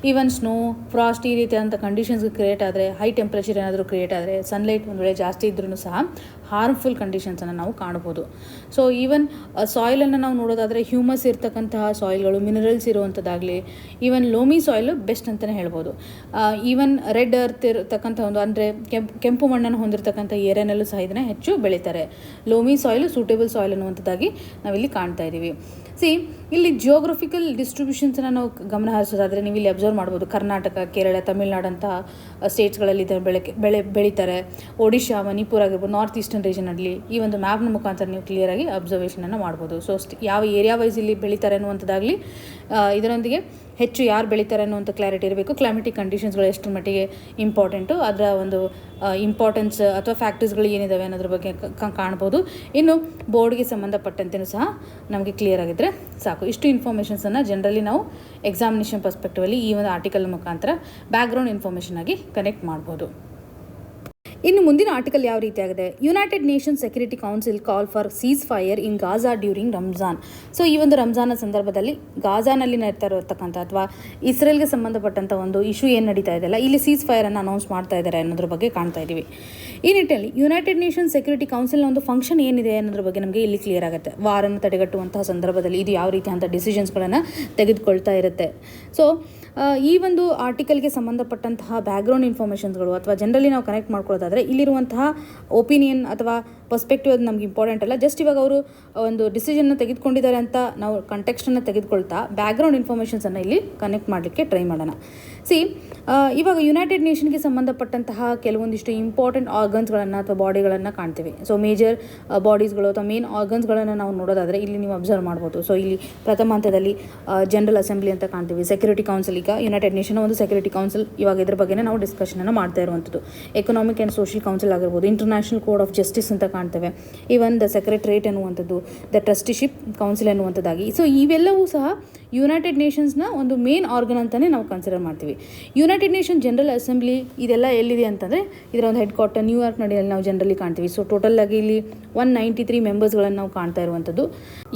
ಈವನ್ ಸ್ನೋ, ಫ್ರಾಸ್ಟ್ ಈ ರೀತಿಯಾದಂಥ ಕಂಡೀಷನ್ಸ್ ಕ್ರಿಯೇಟ್ ಆದರೆ, ಹೈ ಟೆಂಪ್ರೇಚರ್ ಏನಾದರೂ ಕ್ರಿಯೇಟ್ ಆದರೆ, ಸನ್ಲೈಟ್ ಒಂದು ವೇಳೆ ಜಾಸ್ತಿ ಇದ್ರೂ ಸಹ ಹಾರ್ಮ್ಫುಲ್ ಕಂಡೀಷನ್ಸನ್ನು ನಾವು ಕಾಣ್ಬೋದು. ಸೊ ಈವನ್ ಸಾಯಿಲನ್ನು ನಾವು ನೋಡೋದಾದರೆ ಹ್ಯೂಮಸ್ ಇರ್ತಕ್ಕಂತಹ ಸಾಯಿಲ್ಗಳು, ಮಿನರಲ್ಸ್ ಇರುವಂಥದ್ದಾಗಲಿ, ಈವನ್ ಲೋಮಿ ಸಾಯಿಲು ಬೆಸ್ಟ್ ಅಂತಲೇ ಹೇಳ್ಬೋದು. ಈವನ್ ರೆಡ್ ಅರ್ತ್ ಇರತಕ್ಕಂಥ ಒಂದು ಅಂದರೆ ಕೆಂಪು ಮಣ್ಣನ್ನು ಹೊಂದಿರತಕ್ಕಂಥ ಏರಿಯಾನಲ್ಲೂ ಸಹ ಇದನ್ನು ಹೆಚ್ಚು ಬೆಳೀತಾರೆ. ಲೋಮಿ ಸಾಯಿಲು ಸೂಟೇಬಲ್ ಸಾಯಿಲ್ ಅನ್ನುವಂಥದ್ದಾಗಿ ನಾವಿಲ್ಲಿ ಕಾಣ್ತಾ ಇದ್ದೀವಿ. ಇಲ್ಲಿ ಜಿಯೋಗ್ರಫಿಕಲ್ ಡಿಸ್ಟ್ರಿಬ್ಯೂಷನ್ಸನ್ನು ನಾವು ಗಮನ ಹರಿಸೋದಾದರೆ ನೀವು ಇಲ್ಲಿ ಅಬ್ಸರ್ವ್ ಮಾಡ್ಬೋದು. ಕರ್ನಾಟಕ, ಕೇರಳ, ತಮಿಳುನಾಡು ಅಂತಹ ಸ್ಟೇಟ್ಸ್ಗಳಲ್ಲಿ ಇದನ್ನು ಬೆಳೀತಾರೆ. ಒಡಿಶಾ, ಮಣಿಪುರ ಆಗಿರ್ಬೋದು, ನಾರ್ತ್ ಈಸ್ಟರ್ನ್ ರೀಜನಲ್ಲಿ ಈ ಒಂದು ಮ್ಯಾಪ್ನ ಮುಖಾಂತರ ನೀವು ಕ್ಲಿಯರಾಗಿ ಅಬ್ಸರ್ವೇಷನನ್ನು ಮಾಡ್ಬೋದು. ಸೊ ಯಾವ ಏರಿಯಾ ವೈಸ್ ಇಲ್ಲಿ ಬೆಳೀತಾರೆ ಅನ್ನುವಂಥದ್ದಾಗಲಿ, ಇದರೊಂದಿಗೆ ಹೆಚ್ಚು ಯಾರು ಬೆಳೀತಾರೆ ಅನ್ನುವಂಥ ಕ್ಲಾರಿಟಿ ಇರಬೇಕು. ಕ್ಲೈಮೆಟಿಕ್ ಕಂಡೀಷನ್ಸ್ಗಳು ಎಷ್ಟು ಮಟ್ಟಿಗೆ ಇಂಪಾರ್ಟೆಂಟು, ಅದರ ಒಂದು ಇಂಪಾರ್ಟೆನ್ಸ್ ಅಥವಾ ಫ್ಯಾಕ್ಟರ್ಸ್ಗಳು ಏನಿದ್ದಾವೆ ಅನ್ನೋದ್ರ ಬಗ್ಗೆ ಕಾಣ್ಬೋದು. ಇನ್ನು ಬೋರ್ಡ್ಗೆ ಸಂಬಂಧಪಟ್ಟಂತೆಯೂ ಸಹ ನಮಗೆ ಕ್ಲಿಯರ್ ಆಗಿದ್ದರೆ ಸಾಕು. ಇಷ್ಟು ಇನ್ಫಾರ್ಮೇಷನ್ಸನ್ನು ಜನರಲಿ ನಾವು ಎಕ್ಸಾಮಿನೇಷನ್ ಪರ್ಸ್ಪೆಕ್ಟಿವಲ್ಲಿ ಈ ಒಂದು ಆರ್ಟಿಕಲ್ ಮುಖಾಂತರ ಬ್ಯಾಕ್ಗ್ರೌಂಡ್ ಇನ್ಫಾರ್ಮೇಷನ್ ಆಗಿ ಕನೆಕ್ಟ್ ಮಾಡ್ಬೋದು. ಇನ್ನು ಮುಂದಿನ ಆರ್ಟಿಕಲ್ ಯಾವ ರೀತಿಯಾಗಿದೆ, United Nations Security Council call for ceasefire in Gaza during Ramzan. So ಈ ಒಂದು ರಂಜಾನ ಸಂದರ್ಭದಲ್ಲಿ ಗಾಜಾನಲ್ಲಿ ನಡೀತಾ ಇರತಕ್ಕಂಥ ಅಥವಾ ಇಸ್ರೇಲ್ಗೆ ಸಂಬಂಧಪಟ್ಟಂಥ ಒಂದು ಇಶ್ಯೂ ಏನು ನಡೀತಾ ಇದೆಯಲ್ಲ, ಇಲ್ಲಿ ಸೀಸ್ ಫೈರನ್ನು ಅನೌನ್ಸ್ ಮಾಡ್ತಾ ಇದ್ದಾರೆ ಅನ್ನೋದ್ರ ಬಗ್ಗೆ ಕಾಣ್ತಾ ಇದ್ದೀವಿ. ಈ ನಿಟ್ಟಿನಲ್ಲಿ ಯುನೈಟೆಡ್ ನೇಷನ್ಸ್ ಸೆಕ್ಯೂರಿಟಿ ಕೌನ್ಸಿಲ್ನ ಒಂದು ಫಂಕ್ಷನ್ ಏನಿದೆ ಅನ್ನೋದ್ರ ಬಗ್ಗೆ ನಮಗೆ ಇಲ್ಲಿ ಕ್ಲಿಯರ್ ಆಗುತ್ತೆ. ವಾರನ್ನು ತಡೆಗಟ್ಟುವಂತಹ ಸಂದರ್ಭದಲ್ಲಿ ಇದು ಯಾವ ರೀತಿಯಂಥ ಡಿಸಿಷನ್ಸ್ಗಳನ್ನು ತೆಗೆದುಕೊಳ್ತಾ ಇರುತ್ತೆ. ಸೊ ಈ ಒಂದು ಆರ್ಟಿಕಲ್ಗೆ ಸಂಬಂಧಪಟ್ಟಂತಹ ಬ್ಯಾಕ್ಗ್ರೌಂಡ್ ಇನ್ಫಾರ್ಮೇಷನ್ಸ್ಗಳು ಅಥವಾ ಜನರಲಿ ನಾವು ಕನೆಕ್ಟ್ ಮಾಡ್ಕೊಳ್ಳೋದಾದರೆ ಇಲ್ಲಿರುವಂತಹ ಒಪಿನಿಯನ್ ಅಥವಾ ಪರ್ಸ್ಪೆಕ್ಟಿವ್ ಅದು ನಮ್ಗೆ ಇಂಪಾರ್ಟೆಂಟ್ ಅಲ್ಲ. ಜಸ್ಟ್ ಇವಾಗ ಅವರು ಒಂದು ಡಿಸಿಷನ್ನ ತೆಗೆದುಕೊಂಡಿದ್ದಾರೆ ಅಂತ ನಾವು ಕಂಟೆಕ್ಸ್ಟನ್ನು ತೆಗೆದುಕೊಳ್ತಾ ಬ್ಯಾಕ್ಗ್ರೌಂಡ್ ಇನ್ಫಾರ್ಮೇಷನ್ಸನ್ನು ಇಲ್ಲಿ ಕನೆಕ್ಟ್ ಮಾಡಲಿಕ್ಕೆ ಟ್ರೈ ಮಾಡೋಣ. ಇವಾಗ ಯುನೈಟೆಡ್ ನೇಷನ್ಗೆ ಸಂಬಂಧಪಟ್ಟಂತಹ ಕೆಲವೊಂದಿಷ್ಟು ಇಂಪಾರ್ಟೆಂಟ್ ಆರ್ಗನ್ಸ್ಗಳನ್ನು ಅಥವಾ ಬಾಡಿಗಳನ್ನು ಕಾಣ್ತೀವಿ. ಸೊ ಮೇಜರ್ ಬಾಡೀಸ್ಗಳು ಅಥವಾ ಮೇನ್ ಆರ್ಗನ್ಸ್ಗಳನ್ನು ನಾವು ನೋಡೋದಾದರೆ ಇಲ್ಲಿ ನೀವು ಅಬ್ಸರ್ವ್ ಮಾಡ್ಬೋದು. ಸೊ ಇಲ್ಲಿ ಪ್ರಥಮ ಹಂತದಲ್ಲಿ ಜನರಲ್ ಅಸೆಂಬ್ಲಿ ಅಂತ ಕಾಣ್ತೀವಿ. ಸೆಕ್ಯೂರಿಟಿ ಕೌನ್ಸಿಲ್, ಈಗ ಯುನೈಟೆಡ್ ನೇಷನ್ ಒಂದು ಸೆಕ್ಯೂರಿಟಿ ಕೌನ್ಸಿಲ್, ಇವಾಗ ಇದ್ರ ಬಗ್ಗೆ ನಾವು ಡಿಸ್ಕಷನನ್ನು ಮಾಡ್ತಾ ಇರುವಂಥದ್ದು. ಎಕನಾಮಿಕ್ ಆ್ಯಂಡ್ ಸೋಷಿಯಲ್ ಕೌನ್ಸಿಲ್ ಆಗಿರ್ಬೋದು, ಇಂಟರ್ನ್ಯಾಷನಲ್ ಕೋಡ್ ಆಫ್ ಜಸ್ಟಿಸ್ ಅಂತ ಕಾಣ್ತೇವೆ, ಈವನ್ ದ ಸೆಕ್ರೆಟರೇಟ್ ಅನ್ನುವಂಥದ್ದು, ದ ಟ್ರಸ್ಟಿಶಿಪ್ ಕೌನ್ಸಿಲ್ ಅನ್ನುವಂಥದ್ದಾಗಿ. ಸೊ ಇವೆಲ್ಲವೂ ಸಹ ಯುನೈಟೆಡ್ ನೇಷನ್ಸ್ನ ಒಂದು ಮೇನ್ ಆರ್ಗನ್ ಅಂತಲೇ ನಾವು ಕನ್ಸಿಡರ್ ಮಾಡ್ತೀವಿ. ಯುನೈಟೆಡ್ ನೇಷನ್ ಜನರಲ್ ಅಸೆಂಬ್ಲಿ ಇದೆಲ್ಲ ಎಲ್ಲಿದೆ ಅಂತಂದರೆ ಇದರ ಒಂದು ಹೆಡ್ ಕ್ವಾರ್ಟರ್ ನ್ಯೂಯಾರ್ಕ್ ನಡಿಯಲ್ಲಿ ನಾವು ಜನರಲಿ ಕಾಣ್ತೀವಿ. ಸೊ ಟೋಟಲ್ ಆಗಿ ಇಲ್ಲಿ 193 ಮೆಂಬರ್ಸ್ಗಳನ್ನು ನಾವು ಕಾಣ್ತಾ ಇರುವಂಥದ್ದು.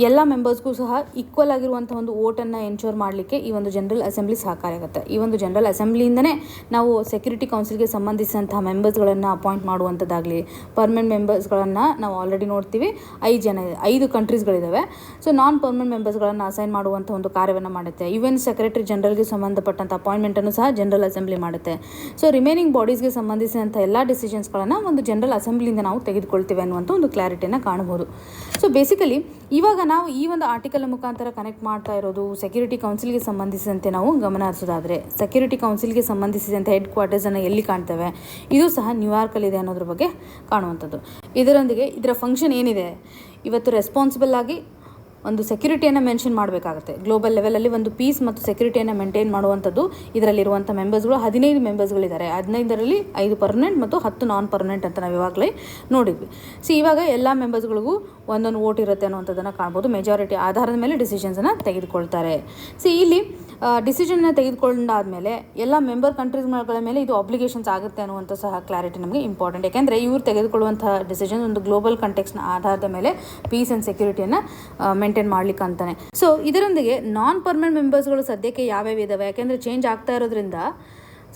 ಎಲ್ಲ ಮೆಂಬರ್ಸ್ಗೂ ಸಹ ಈಕ್ವಲ್ ಆಗಿರುವಂಥ ಒಂದು ವೋಟನ್ನು ಎನ್ಶೋರ್ ಮಾಡಲಿಕ್ಕೆ ಈ ಒಂದು ಜನರಲ್ ಅಸೆಂಬ್ಲಿ ಸಹಕಾರಿ ಆಗುತ್ತೆ. ಈ ಒಂದು ಜನರಲ್ ಅಸೆಂಬ್ಲಿಯಿಂದನೇ ನಾವು ಸೆಕ್ಯೂರಿಟಿ ಕೌನ್ಸಿಲ್ಗೆ ಸಂಬಂಧಿಸಿದಂತಹ ಮೆಂಬರ್ಸ್ಗಳನ್ನು ಅಪಾಯಿಂಟ್ ಮಾಡುವಂಥದ್ದಾಗಲಿ, ಪರ್ಮನೆಂಟ್ ಮೆಂಬರ್ಸ್ಗಳನ್ನು ನಾವು ಆಲ್ರೆಡಿ ನೋಡ್ತೀವಿ 5 ಕಂಟ್ರೀಸ್ಗಳಿದ್ದಾವೆ. ಸೊ ನಾನ್ ಪರ್ಮನೆಂಟ್ ಮೆಂಬರ್ಸ್ಗಳನ್ನು ಅಸೈನ್ ಮಾಡುವಂಥ ಒಂದು ಕಾರ್ಯವನ್ನು ಮಾಡುತ್ತೆ. ಯುಎನ್ ಸೆಕ್ರೆಟರಿ ಜನರಲ್ಗೆ ಸಂಬಂಧಪಟ್ಟಂಥ ಅಪಾಯಿಂಟ್ಮೆಂಟನ್ನು ಸಹ ಜನರಲ್ ಅಸೆಂಬ್ಲಿ ಮಾಡುತ್ತೆ. ಸೊ ರಿಮೈನಿಂಗ್ ಬಾಡೀಸ್ಗೆ ಸಂಬಂಧಿಸಿದಂಥ ಎಲ್ಲ ಡಿಸಿಷನ್ಸ್ಗಳನ್ನು ಒಂದು ಜನರಲ್ ಅಸೆಂಬ್ಲಿಯಿಂದ ನಾವು ತೆಗೆದುಕೊಳ್ತೀವಿ ಅನ್ನುವಂಥ ಒಂದು ಕ್ಲಾರಿಟಿಯನ್ನು ಕಾಣಬಹುದು. ಸೊ ಬೇಸಿಕಲಿ ಇವಾಗ ನಾವು ಈ ಒಂದು ಆರ್ಟಿಕಲ್ ಮುಖಾಂತರ ಕನೆಕ್ಟ್ ಮಾಡ್ತಾ ಇರೋದು ಸೆಕ್ಯೂರಿಟಿ ಕೌನ್ಸಿಲ್ಗೆ ಸಂಬಂಧಿಸಿದಂತೆ ನಾವು ಗಮನ ಹರಿಸೋದಾದರೆ ಸೆಕ್ಯೂರಿಟಿ ಕೌನ್ಸಿಲ್ಗೆ ಸಂಬಂಧಿಸಿದಂತೆ ಹೆಡ್ ಕ್ವಾರ್ಟರ್ಸನ್ನು ಎಲ್ಲಿ ಕಾಣ್ತೇವೆ, ಇದು ಸಹ ನ್ಯೂಯಾರ್ಕಲ್ಲಿದೆ ಅನ್ನೋದ್ರ ಬಗ್ಗೆ ಕಾಣುವಂಥದ್ದು. ಇದರೊಂದಿಗೆ ಇದರ ಫಂಕ್ಷನ್ ಏನಿದೆ, ಇವತ್ತು ರೆಸ್ಪಾನ್ಸಿಬಲ್ ಆಗಿ ಒಂದು ಸೆಕ್ಯೂರಿಟಿಯನ್ನು ಮೆನ್ಷನ್ ಮಾಡಬೇಕಾಗುತ್ತೆ. ಗ್ಲೋಬಲ್ ಲೆವೆಲಲ್ಲಿ ಒಂದು ಪೀಸ್ ಮತ್ತು ಸೆಕ್ಯೂರಿಟಿಯನ್ನು ಮೇಂಟೈನ್ ಮಾಡುವಂಥದ್ದು ಇದರಲ್ಲಿರುವಂಥ ಮೆಂಬರ್ಸ್ಗಳು 15 ಮೆಂಬರ್ಸ್ಗಳಿದ್ದಾರೆ. 15ರಲ್ಲಿ 5 ಪರ್ಮನೆಂಟ್ ಮತ್ತು 10 ನಾನ್ ಪರ್ಮನೆಂಟ್ ಅಂತ ನಾವು ಇವಾಗಲೇ ನೋಡಿದ್ವಿ. ಸೊ ಇವಾಗ ಎಲ್ಲ ಮೆಂಬರ್ಸ್ಗಳಿಗೂ ಒಂದೊಂದು ವೋಟ್ ಇರುತ್ತೆ ಅನ್ನುವಂಥದ್ದನ್ನು ಕಾಣ್ಬೋದು. ಮೆಜಾರಿಟಿ ಆಧಾರದ ಮೇಲೆ ಡಿಸಿಷನ್ಸನ್ನು ತೆಗೆದುಕೊಳ್ತಾರೆ. ಸೊ ಇಲ್ಲಿ ಡಿಸಿಷನ್ನ ತೆಗೆದುಕೊಂಡಾದಮೇಲೆ ಎಲ್ಲ ಮೆಂಬರ್ ಕಂಟ್ರೀಸ್ಗಳ ಮೇಲೆ ಇದು ಅಬ್ಲಿಗೇಷನ್ಸ್ ಆಗುತ್ತೆ ಅನ್ನುವಂಥ ಸಹ ಕ್ಲಾರಿಟಿ ನಮಗೆ ಇಂಪಾರ್ಟೆಂಟ್. ಯಾಕೆಂದರೆ ಇವರು ತೆಗೆದುಕೊಳ್ಳುವಂಥ ಡಿಸಿಷನ್ ಒಂದು ಗ್ಲೋಬಲ್ ಕಂಟೆಕ್ಸ್ನ ಆಧಾರದ ಮೇಲೆ ಪೀಸ್ ಆ್ಯಂಡ್ ಸೆಕ್ಯೂರಿಟಿಯನ್ನು ಮೇಂಟೈನ್ ಮಾಡ್ಲಿಕ್ಕೆ ಅಂತಾನೆ. ಸೊ ಇದರೊಂದಿಗೆ ನಾನ್ ಪರ್ಮನೆಂಟ್ ಮೆಂಬರ್ಸ್ಗಳು ಸದ್ಯಕ್ಕೆ ಯಾವ್ಯಾವ ಇದ್ದಾವೆ, ಯಾಕೆಂದರೆ ಚೇಂಜ್ ಆಗ್ತಾ ಇರೋದ್ರಿಂದ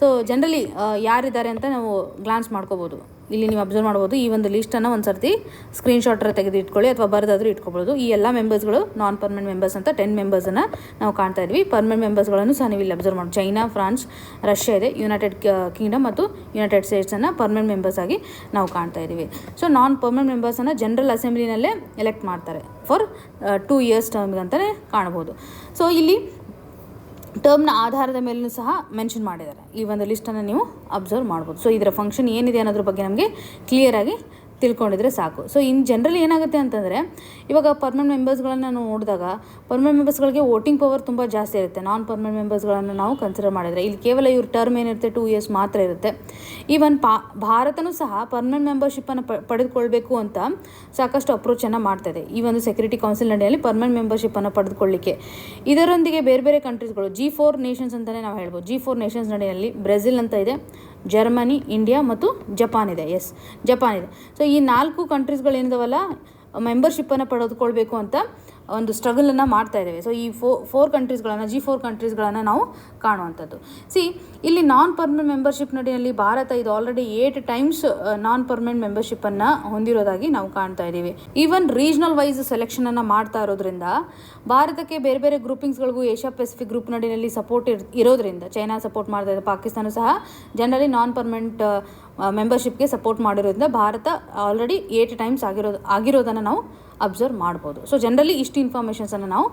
ಸೊ ಜನರಲಿ ಯಾರಿದ್ದಾರೆ ಅಂತ ನಾವು ಗ್ಲಾನ್ಸ್ ಮಾಡ್ಕೋಬೋದು. ಇಲ್ಲಿ ನೀವು ಅಬ್ಸರ್ವ್ ಮಾಡ್ಬೋದು. ಈ ಒಂದು ಲಿಸ್ಟನ್ನು ಒಂದು ಸರ್ತಿ ಸ್ಕ್ರೀನ್ಶಾಟರ್ ತೆಗೆದು ಇಟ್ಕೊಳ್ಳಿ ಅಥವಾ ಬರೆದಾದರೂ ಇಟ್ಕೊಬೋದು. ಈ ಎಲ್ಲ ಮೆಂಬರ್ಸ್ಗಳು ನಾನ್ ಪರ್ಮನೆಂಟ್ ಮೆಂಬರ್ಸ್ ಅಂತ 10 ಮೆಂಬರ್ಸನ್ನು ನಾವು ಕಾಣ್ತಾ ಇದ್ವಿ. ಪರ್ಮನೆಂಟ್ ಮೆಂಬರ್ಸ್ಗಳನ್ನು ಸಹ ನೀವು ಇಲ್ಲಿ ಅಬ್ಸರ್ವ್ ಮಾಡಿ. ಚೈನಾ, ಫ್ರಾನ್ಸ್, ರಷ್ಯಾ ಇದೆ, ಯುನೈಟೆಡ್ ಕಿಂಗ್ಡಮ್ ಮತ್ತು ಯುನೈಟೆಡ್ ಸ್ಟೇಟ್ಸನ್ನು ಪರ್ಮನೆಂಟ್ ಮೆಂಬರ್ಸ್ ಆಗಿ ನಾವು ಕಾಣ್ತಾ ಇದ್ದೀವಿ. ಸೊ ನಾನ್ ಪರ್ಮನೆಂಟ್ ಮೆಂಬರ್ಸನ್ನು ಜನರಲ್ ಅಸೆಂಬ್ಲಿನಲ್ಲೇ ಎಲೆಕ್ಟ್ ಮಾಡ್ತಾರೆ ಫಾರ್ 2 ಇಯರ್ಸ್ ಟರ್ಮ್ಗೆ ಅಂತಲೇ ಕಾಣ್ಬೋದು. ಸೊ ಇಲ್ಲಿ ಟರ್ಮ್ನ ಆಧಾರದ ಮೇಲೂ ಸಹ ಮೆನ್ಷನ್ ಮಾಡಿದ್ದಾರೆ. ಈ ಒಂದು ಲಿಸ್ಟನ್ನು ನೀವು ಅಬ್ಸರ್ವ್ ಮಾಡ್ಬೋದು. ಸೊ ಇದರ ಫಂಕ್ಷನ್ ಏನಿದೆ ಅನ್ನೋದ್ರ ಬಗ್ಗೆ ನಮಗೆ ಕ್ಲಿಯರಾಗಿ ತಿಳ್ಕೊಂಡಿದ್ರೆ ಸಾಕು. ಸೊ ಜನರಲಿ ಏನಾಗುತ್ತೆ ಅಂತಂದರೆ ಇವಾಗ ಪರ್ಮನೆಂಟ್ ಮೆಂಬರ್ಸ್ಗಳನ್ನು ನಾವು ನೋಡಿದಾಗ ಪರ್ಮನೆಂಟ್ ಮೆಂಬರ್ಸ್ಗಳಿಗೆ ವೋಟಿಂಗ್ ಪವರ್ ತುಂಬ ಜಾಸ್ತಿ ಇರುತ್ತೆ. ನಾನ್ ಪರ್ಮನೆಂಟ್ ಮೆಂಬರ್ಸ್ಗಳನ್ನು ನಾವು ಕನ್ಸಿಡರ್ ಮಾಡಿದರೆ ಇಲ್ಲಿ ಕೇವಲ ಇವ್ರ ಟರ್ಮ್ ಏನಿರುತ್ತೆ 2 ಇಯರ್ಸ್ ಮಾತ್ರ ಇರುತ್ತೆ. ಈವನ್ ಭಾರತನೂ ಸಹ ಪರ್ಮನೆಂಟ್ ಮೆಂಬರ್ಶಿಪ್ಪನ್ನು ಪಡೆದುಕೊಳ್ಬೇಕು ಅಂತ ಸಾಕಷ್ಟು ಅಪ್ರೋಚನ್ನು ಮಾಡ್ತಾಯಿದೆ. ಈ ಒಂದು ಸೆಕ್ಯೂರಿಟಿ ಕೌನ್ಸಿಲ್ ನಡೆಯಲ್ಲಿ ಪರ್ಮನೆಂಟ್ ಮೆಂಬರ್ಶಿಪ್ಪನ್ನು ಪಡೆದುಕೊಳ್ಳಿಕ್ಕೆ ಇದರೊಂದಿಗೆ ಬೇರೆ ಬೇರೆ ಕಂಟ್ರೀಸ್ಗಳು G4 ನೇಷನ್ಸ್ ಅಂತಲೇ ನಾವು ಹೇಳ್ಬೋದು. G4 ನೇಷನ್ಸ್ ನಡೆಯಲ್ಲಿ ಬ್ರೆಜಿಲ್ ಅಂತ ಇದೆ, ಜರ್ಮನಿ, ಇಂಡಿಯಾ ಮತ್ತು ಜಪಾನ್ ಇದೆ. ಜಪಾನ್ ಇದೆ. ಸೊ ಈ 4 ಕಂಟ್ರೀಸ್ಗಳು ಏನಿದಾವಲ್ಲ ಮೆಂಬರ್ಶಿಪ್ಪನ್ನು ಪಡೆದುಕೊಳ್ಬೇಕು ಅಂತ ಒಂದು ಸ್ಟ್ರಗಲನ್ನು ಮಾಡ್ತಾ ಇದ್ದೇವೆ. ಸೊ ಈ 4 ಕಂಟ್ರೀಸ್ಗಳನ್ನು G4 ಕಂಟ್ರೀಸ್ಗಳನ್ನು ನಾವು ಕಾಣುವಂಥದ್ದು. ಇಲ್ಲಿ ನಾನ್ ಪರ್ಮನೆಂಟ್ ಮೆಂಬರ್ಶಿಪ್ ನಡೆಯಲ್ಲಿ ಭಾರತ ಇದು ಆಲ್ರೆಡಿ 8 ಟೈಮ್ಸ್ ನಾನ್ ಪರ್ಮನೆಂಟ್ ಮೆಂಬರ್ಶಿಪ್ಪನ್ನು ಹೊಂದಿರೋದಾಗಿ ನಾವು ಕಾಣ್ತಾ ಇದ್ದೀವಿ. ಈವನ್ ರೀಜ್ನಲ್ ವೈಸ್ ಸೆಲೆಕ್ಷನನ್ನು ಮಾಡ್ತಾ ಇರೋದ್ರಿಂದ ಭಾರತಕ್ಕೆ ಬೇರೆ ಬೇರೆ ಗ್ರೂಪಿಂಗ್ಸ್ಗಳಿಗೂ ಏಷ್ಯಾ ಪೆಸಿಫಿಕ್ ಗ್ರೂಪ್ ನಡೆಯಲ್ಲಿ ಸಪೋರ್ಟ್ ಇರೋದ್ರಿಂದ ಚೈನಾ ಸಪೋರ್ಟ್ ಮಾಡ್ತಾ ಇದೆ, ಪಾಕಿಸ್ತಾನ ಸಹ ಜನರಲಿ ನಾನ್ ಪರ್ಮನೆಂಟ್ ಮೆಂಬರ್ಶಿಪ್ಗೆ ಸಪೋರ್ಟ್ ಮಾಡಿರೋದ್ರಿಂದ ಭಾರತ ಆಲ್ರೆಡಿ 8 ಟೈಮ್ಸ್ ಆಗಿರೋದನ್ನು ನಾವು ಅಬ್ಸರ್ವ್ ಮಾಡ್ಬೋದು. ಸೊ ಜನರಲಿ ಇಷ್ಟು ಇನ್ಫಾರ್ಮೇಷನ್ಸನ್ನು ನಾವು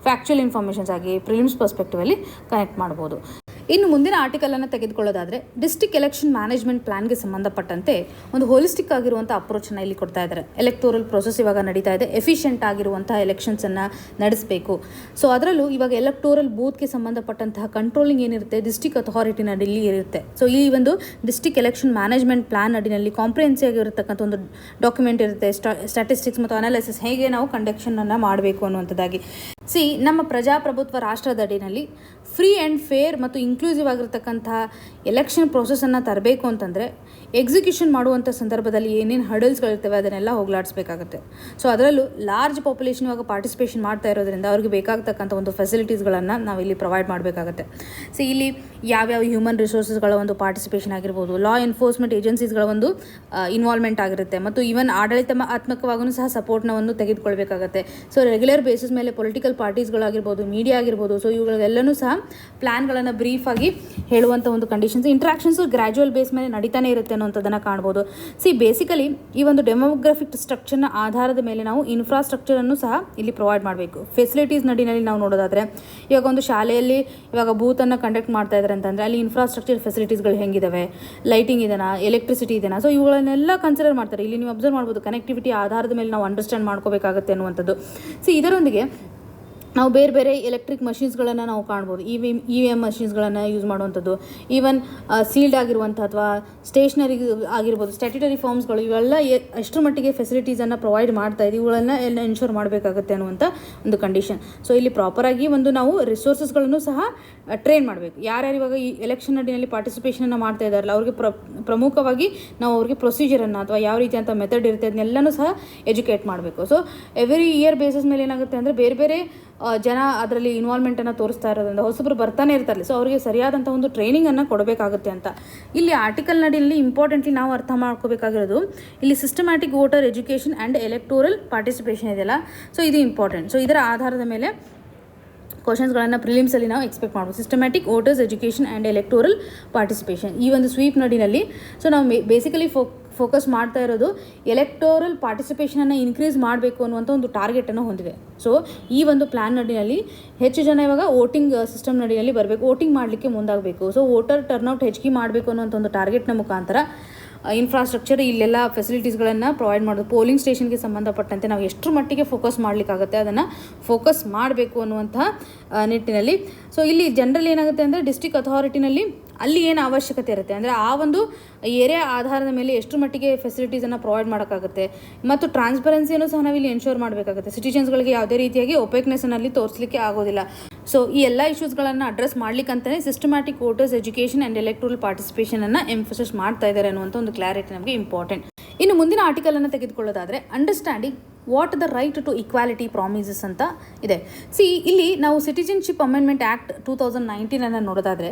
ಫ್ಯಾಕ್ಚುಯಲ್ ಇನ್ಫಾರ್ಮೇಷನ್ಸ್ ಆಗಿ ಪ್ರಿಲಿಮ್ಸ್ ಪರ್ಸ್ಪೆಕ್ಟಿವಲ್ಲಿ ಕನೆಕ್ಟ್ ಮಾಡ್ಬೋದು. ಇನ್ನು ಮುಂದಿನ ಆರ್ಟಿಕಲನ್ನು ತೆಗೆದುಕೊಳ್ಳೋದಾದರೆ ಡಿಸ್ಟ್ರಿಕ್ಟ್ ಎಲೆಕ್ಷನ್ ಮ್ಯಾನೇಜ್ಮೆಂಟ್ ಪ್ಲಾನ್ಗೆ ಸಂಬಂಧಪಟ್ಟಂತೆ ಒಂದು ಹೋಲಿಸ್ಟಿಕ್ ಆಗಿರುವಂಥ ಅಪ್ರೋಚನ್ನು ಇಲ್ಲಿ ಕೊಡ್ತಾ ಇದ್ದಾರೆ. ಎಲೆಕ್ಟೋರಲ್ ಪ್ರೊಸೆಸ್ ಇವಾಗ ನಡೀತಾ ಇದೆ, ಎಫಿಷಿಯೆಂಟ್ ಆಗಿರುವಂಥ ಎಲೆಕ್ಷನ್ಸನ್ನು ನಡೆಸಬೇಕು. ಸೊ ಅದರಲ್ಲೂ ಇವಾಗ ಎಲೆಕ್ಟೋರಲ್ ಬೂತ್ಗೆ ಸಂಬಂಧಪಟ್ಟಂತಹ ಕಂಟ್ರೋಲಿಂಗ್ ಏನಿರುತ್ತೆ ಡಿಸ್ಟ್ರಿಕ್ಟ್ ಅಥಾರಿಟಿ ನಡಿಲಿ ಇರುತ್ತೆ. ಸೊ ಈ ಒಂದು ಡಿಸ್ಟ್ರಿಕ್ಟ್ ಎಲೆಕ್ಷನ್ ಮ್ಯಾನೇಜ್ಮೆಂಟ್ ಪ್ಲಾನ್ ಅಡಿನಲ್ಲಿ ಕಾಂಪ್ರಿಹೆನ್ಸಿವ್ ಆಗಿರತಕ್ಕಂಥ ಒಂದು ಡಾಕ್ಯುಮೆಂಟ್ ಇರುತ್ತೆ. ಸ್ಟ್ಯಾಟಿಸ್ಟಿಕ್ಸ್ ಮತ್ತು ಅನಾಲಿಸಿಸ್ ಹೇಗೆ ನಾವು ಕಂಡಕ್ಷನನ್ನು ಮಾಡಬೇಕು ಅನ್ನುವಂಥದ್ದಾಗಿ. ನಮ್ಮ ಪ್ರಜಾಪ್ರಭುತ್ವ ರಾಷ್ಟ್ರದ ಅಡಿನಲ್ಲಿ ಫ್ರೀ ಆ್ಯಂಡ್ ಫೇರ್ ಮತ್ತು ಇನ್ಕ್ಲೂಸಿವ್ ಆಗಿರ್ತಕ್ಕಂಥ ಎಲೆಕ್ಷನ್ ಪ್ರೊಸೆಸನ್ನು ತರಬೇಕು ಅಂತಂದರೆ ಎಕ್ಸಿಕ್ಯೂಷನ್ ಮಾಡುವಂಥ ಸಂದರ್ಭದಲ್ಲಿ ಏನೇನು ಹರ್ಡಲ್ಸ್ಗಳಿರ್ತವೆ ಅದನ್ನೆಲ್ಲ ಹೋಗ್ಲಾಡಿಸ್ಬೇಕಾಗುತ್ತೆ. ಸೊ ಅದರಲ್ಲೂ ಲಾರ್ಜ್ ಪಾಪ್ಯುಲೇಷನ್ ಇವಾಗ ಪಾರ್ಟಿಸಿಪೇಷನ್ ಮಾಡ್ತಾ ಇರೋದ್ರಿಂದ ಅವ್ರಿಗೆ ಬೇಕಾಗ್ತಕ್ಕಂಥ ಒಂದು ಫೆಸಿಲಿಟೀಸ್ಗಳನ್ನು ನಾವು ಇಲ್ಲಿ ಪ್ರೊವೈಡ್ ಮಾಡಬೇಕಾಗುತ್ತೆ. ಸೊ ಇಲ್ಲಿ ಯಾವ್ಯಾವ ಹ್ಯೂಮನ್ ರಿಸೋರ್ಸಸ್ಗಳ ಒಂದು ಪಾರ್ಟಿಸಿಪೇಷನ್ ಆಗಿರ್ಬೋದು, ಲಾ ಎನ್ಫೋರ್ಸ್ಮೆಂಟ್ ಏಜೆನ್ಸೀಸ್ಗಳ ಒಂದು ಇನ್ವಾಲ್ವ್ಮೆಂಟ್ ಆಗಿರುತ್ತೆ, ಮತ್ತು ಈವನ್ ಆಡಳಿತಾತ್ಮಕವಾಗೂ ಸಹ ಸಪೋರ್ಟ್ನ ಒಂದು ತೆಗೆದುಕೊಳ್ಬೇಕಾಗುತ್ತೆ. ಸೊ ರೆಗ್ಯುಲರ್ ಬೇಸಿಸ್ ಮೇಲೆ ಪೊಲಿಟಿಕಲ್ ಪಾರ್ಟೀಸ್ಗಳಾಗಿರ್ಬೋದು, ಮೀಡಿಯಾ ಆಗಿರ್ಬೋದು, ಸೊ ಇವುಗಳಿಗೆಲ್ಲನೂ ಸಹ ಪ್ಲ್ಯಾನ್ಗಳನ್ನು ಬ್ರೀಫಾಗಿ ಹೇಳುವಂಥ ಒಂದು ಕಂಡೀಷನ್ಸ್, ಇಂಟ್ರಾಕ್ಷನ್ಸು ಗ್ರ್ಯಾಜುವಲ್ ಬೇಸ್ ಮೇಲೆ ನಡೀತಾನೆ ಇರುತ್ತೆ ಅನ್ನೋಂಥದ್ದನ್ನು ಕಾಣ್ಬೋದು. ಬೇಸಿಕಲಿ ಈ ಒಂದು ಡೆಮೋಗ್ರಫಿಕ್ ಸ್ಟ್ರಕ್ಚರ್ನ ಆಧಾರದ ಮೇಲೆ ನಾವು ಇನ್ಫ್ರಾಸ್ಟ್ರಕ್ಚರನ್ನು ಸಹ ಇಲ್ಲಿ ಪ್ರೊವೈಡ್ ಮಾಡಬೇಕು. ಫೆಸಿಲಿಟೀಸ್ ನಡಿನಲ್ಲಿ ನಾವು ನೋಡೋದಾದರೆ ಇವಾಗ ಒಂದು ಶಾಲೆಯಲ್ಲಿ ಇವಾಗ ಬೂತನ್ನು ಕಂಡಕ್ಟ್ ಮಾಡ್ತಾ ಇದ್ದಾರೆ ಅಂತಂದರೆ ಅಲ್ಲಿ ಇನ್ಫ್ರಾಸ್ಟ್ರಕ್ಚರ್ ಫೆಸಿಲಿಟೀಸ್ಗಳು ಹೆಂಗಿದಾವೆ, ಲೈಟಿಂಗ್ ಇದೆನಾ, ಎಲೆಕ್ಟ್ರಿಸಿಟಿ ಇದೆನಾ, ಸೊ ಇವುಗಳನ್ನೆಲ್ಲ ಕನ್ಸಿಡರ್ ಮಾಡ್ತಾರೆ. ಇಲ್ಲಿ ನೀವು ಅಬ್ಸರ್ವ್ ಮಾಡ್ಬೋದು, ಕನೆಕ್ಟಿವಿಟಿ ಆಧಾರದ ಮೇಲೆ ನಾವು ಅಂಡರ್ಸ್ಟ್ಯಾಂಡ್ ಮಾಡ್ಕೋಬೇಕಾಗುತ್ತೆ ಅನ್ನುವಂಥದ್ದು. ಇದರೊಂದಿಗೆ ನಾವು ಬೇರೆ ಬೇರೆ ಎಲೆಕ್ಟ್ರಿಕ್ ಮಷಿನ್ಸ್ಗಳನ್ನು ನಾವು ಕಾಣ್ಬೋದು. ಇ ವಿ ಎಮ್ ಮಷಿನ್ಸ್ಗಳನ್ನು ಯೂಸ್ ಮಾಡುವಂಥದ್ದು, ಈವನ್ ಸೀಲ್ಡ್ ಆಗಿರುವಂಥ ಅಥವಾ ಸ್ಟೇಷನರಿ ಆಗಿರ್ಬೋದು, ಸ್ಟ್ಯಾಟ್ಯುಟರಿ ಫಾರ್ಮ್ಸ್ಗಳು, ಇವೆಲ್ಲ ಎಷ್ಟರ ಮಟ್ಟಿಗೆ ಫೆಸಿಲಿಟೀಸನ್ನು ಪ್ರೊವೈಡ್ ಮಾಡ್ತಾ ಇದೆ ಇವುಗಳನ್ನು ಎಲ್ಲ ಎನ್ಶೋರ್ ಮಾಡಬೇಕಾಗುತ್ತೆ ಅನ್ನುವಂಥ ಒಂದು ಕಂಡೀಷನ್. ಸೊ ಇಲ್ಲಿ ಪ್ರಾಪರಾಗಿ ಒಂದು ನಾವು ರಿಸೋರ್ಸಸ್ಗಳನ್ನು ಸಹ ಟ್ರೈನ್ ಮಾಡಬೇಕು. ಯಾರ್ಯಾರು ಇವಾಗ ಈ ಎಲೆಕ್ಷನ್ ನಡಿನಲ್ಲಿ ಪಾರ್ಟಿಸಿಪೇಷನನ್ನು ಮಾಡ್ತಾ ಇದ್ದಾರಲ್ಲ ಅವ್ರಿಗೆ ಪ್ರಮುಖವಾಗಿ ನಾವು ಅವ್ರಿಗೆ ಪ್ರೊಸೀಜರನ್ನು ಅಥವಾ ಯಾವ ರೀತಿ ಅಂತ ಮೆಥಡ್ ಇರುತ್ತೆ ಅದನ್ನೆಲ್ಲನೂ ಸಹ ಎಜುಕೇಟ್ ಮಾಡಬೇಕು. ಸೊ ಎವ್ರಿ ಇಯರ್ ಬೇಸಿಸ್ ಮೇಲೆ ಏನಾಗುತ್ತೆ ಅಂದರೆ ಬೇರೆ ಬೇರೆ ಜನ ಅದರಲ್ಲಿ ಇನ್ವಾಲ್ವ್ಮೆಂಟನ್ನು ತೋರಿಸ್ತಾ ಇರೋದ್ರಿಂದ ಹೊಸಬ್ರು ಬರ್ತಾನೆ ಇರ್ತಾರೆ. ಸೊ ಅವರಿಗೆ ಸರಿಯಾದಂಥ ಒಂದು ಟ್ರೈನಿಂಗನ್ನು ಕೊಡಬೇಕಾಗುತ್ತೆ ಅಂತ ಇಲ್ಲಿ ಆರ್ಟಿಕಲ್ ನಡಿಯಲ್ಲಿ ಇಂಪಾರ್ಟೆಂಟ್ಲಿ ನಾವು ಅರ್ಥ ಮಾಡ್ಕೋಬೇಕಾಗಿರೋದು, ಇಲ್ಲಿ systematic voter education and electoral participation ಇದೆಯಲ್ಲ, ಸೊ ಇದು ಇಂಪಾರ್ಟೆಂಟ್. ಸೊ ಇದರ ಆಧಾರದ ಮೇಲೆ ಕ್ವಶನ್ಸ್ಗಳನ್ನು ಪ್ರಿಲಿಮ್ಸಲ್ಲಿ ನಾವು ಎಕ್ಸ್ಪೆಕ್ಟ್ ಮಾಡ್ಬೋದು. Systematic voters education and electoral participation ಈ ಒಂದು ಸ್ವೀಪ್ ನಡಿನಲ್ಲಿ ಸೊ ನಾವು ಬೇಸಿಕಲಿ ಫೋಕಸ್ ಮಾಡ್ತಾ ಇರೋದು ಎಲೆಕ್ಟೋರಲ್ ಪಾರ್ಟಿಸಿಪೇಷನನ್ನು ಇನ್ಕ್ರೀಸ್ ಮಾಡಬೇಕು ಅನ್ನುವಂಥ ಒಂದು ಟಾರ್ಗೆಟನ್ನು ಹೊಂದಿದೆ. ಸೊ ಈ ಒಂದು ಪ್ಲ್ಯಾನ್ ನಡಿನಲ್ಲಿ ಹೆಚ್ಚು ಜನ ಇವಾಗ ವೋಟಿಂಗ್ ಸಿಸ್ಟಮ್ ನಡಿನಲ್ಲಿ ಬರಬೇಕು, ವೋಟಿಂಗ್ ಮಾಡಲಿಕ್ಕೆ ಮುಂದಾಗಬೇಕು. ಸೊ ವೋಟರ್ ಟರ್ನ್ಔಟ್ ಹೆಚ್ಚಿಗೆ ಮಾಡಬೇಕು ಅನ್ನುವಂಥ ಒಂದು ಟಾರ್ಗೆಟ್ನ ಮುಖಾಂತರ ಇನ್ಫ್ರಾಸ್ಟ್ರಕ್ಚರ್ ಇಲ್ಲೆಲ್ಲ ಫೆಸಿಲಿಟೀಸ್ಗಳನ್ನು ಪ್ರೊವೈಡ್ ಮಾಡೋದು. ಪೋಲಿಂಗ್ ಸ್ಟೇಷನ್ಗೆ ಸಂಬಂಧಪಟ್ಟಂತೆ ನಾವು ಎಷ್ಟರ ಮಟ್ಟಿಗೆ ಫೋಕಸ್ ಮಾಡಲಿಕ್ಕಾಗುತ್ತೆ ಅದನ್ನು ಫೋಕಸ್ ಮಾಡಬೇಕು ಅನ್ನುವಂತಹ ನಿಟ್ಟಿನಲ್ಲಿ. ಸೊ ಇಲ್ಲಿ ಜನರಲ್ ಏನಾಗುತ್ತೆ ಅಂದರೆ ಡಿಸ್ಟ್ರಿಕ್ಟ್ ಅಥಾರಿಟಿನಲ್ಲಿ ಅಲ್ಲಿ ಏನು ಅವಶ್ಯಕತೆ ಇರುತ್ತೆ ಅಂದರೆ ಆ ಒಂದು ಏರಿಯಾ ಆಧಾರದ ಮೇಲೆ ಎಷ್ಟು ಮಟ್ಟಿಗೆ ಫೆಸಿಲಿಟೀಸನ್ನು ಪ್ರೊವೈಡ್ ಮಾಡೋಕ್ಕಾಗುತ್ತೆ, ಮತ್ತು ಟ್ರಾನ್ಸ್ಪರೆನ್ಸಿಯನ್ನು ಸಹ ನಾವಿಲ್ಲಿ ಎನ್ಶೋರ್ ಮಾಡಬೇಕಾಗುತ್ತೆ. ಸಿಟಿಜನ್ಸ್ಗಳಿಗೆ ಯಾವುದೇ ರೀತಿಯಾಗಿ ಒಪೇಕ್ನೆಸ್ಸನ್ನಲ್ಲಿ ತೋರಿಸಲಿಕ್ಕೆ ಆಗೋದಿಲ್ಲ. ಸೊ ಈ ಎಲ್ಲ ಇಶ್ಯೂಸ್ಗಳನ್ನು ಅಡ್ರೆಸ್ ಮಾಡ್ಲಿಕ್ಕಂತಲೇ systematic voters education and electoral ಪಾರ್ಟಿಸಿಪೇಷನನ್ನು ಎಂಫಸಿಸ್ ಮಾಡ್ತಾ ಇದ್ದಾರೆ ಅನ್ನುವಂಥ ಒಂದು ಕ್ಲಾರಿಟಿ ನಮಗೆ ಇಂಪಾರ್ಟೆಂಟ್. ಇನ್ನು ಮುಂದಿನ ಆರ್ಟಿಕಲನ್ನು ತೆಗೆದುಕೊಳ್ಳೋದಾದರೆ understanding what the right to equality promises ಅಂತ ಇದೆ. ಇಲ್ಲಿ ನಾವು ಸಿಟಿಜನ್ಶಿಪ್ ಅಮೆಂಡ್ಮೆಂಟ್ ಆ್ಯಕ್ಟ್ 2019 ನೋಡೋದಾದರೆ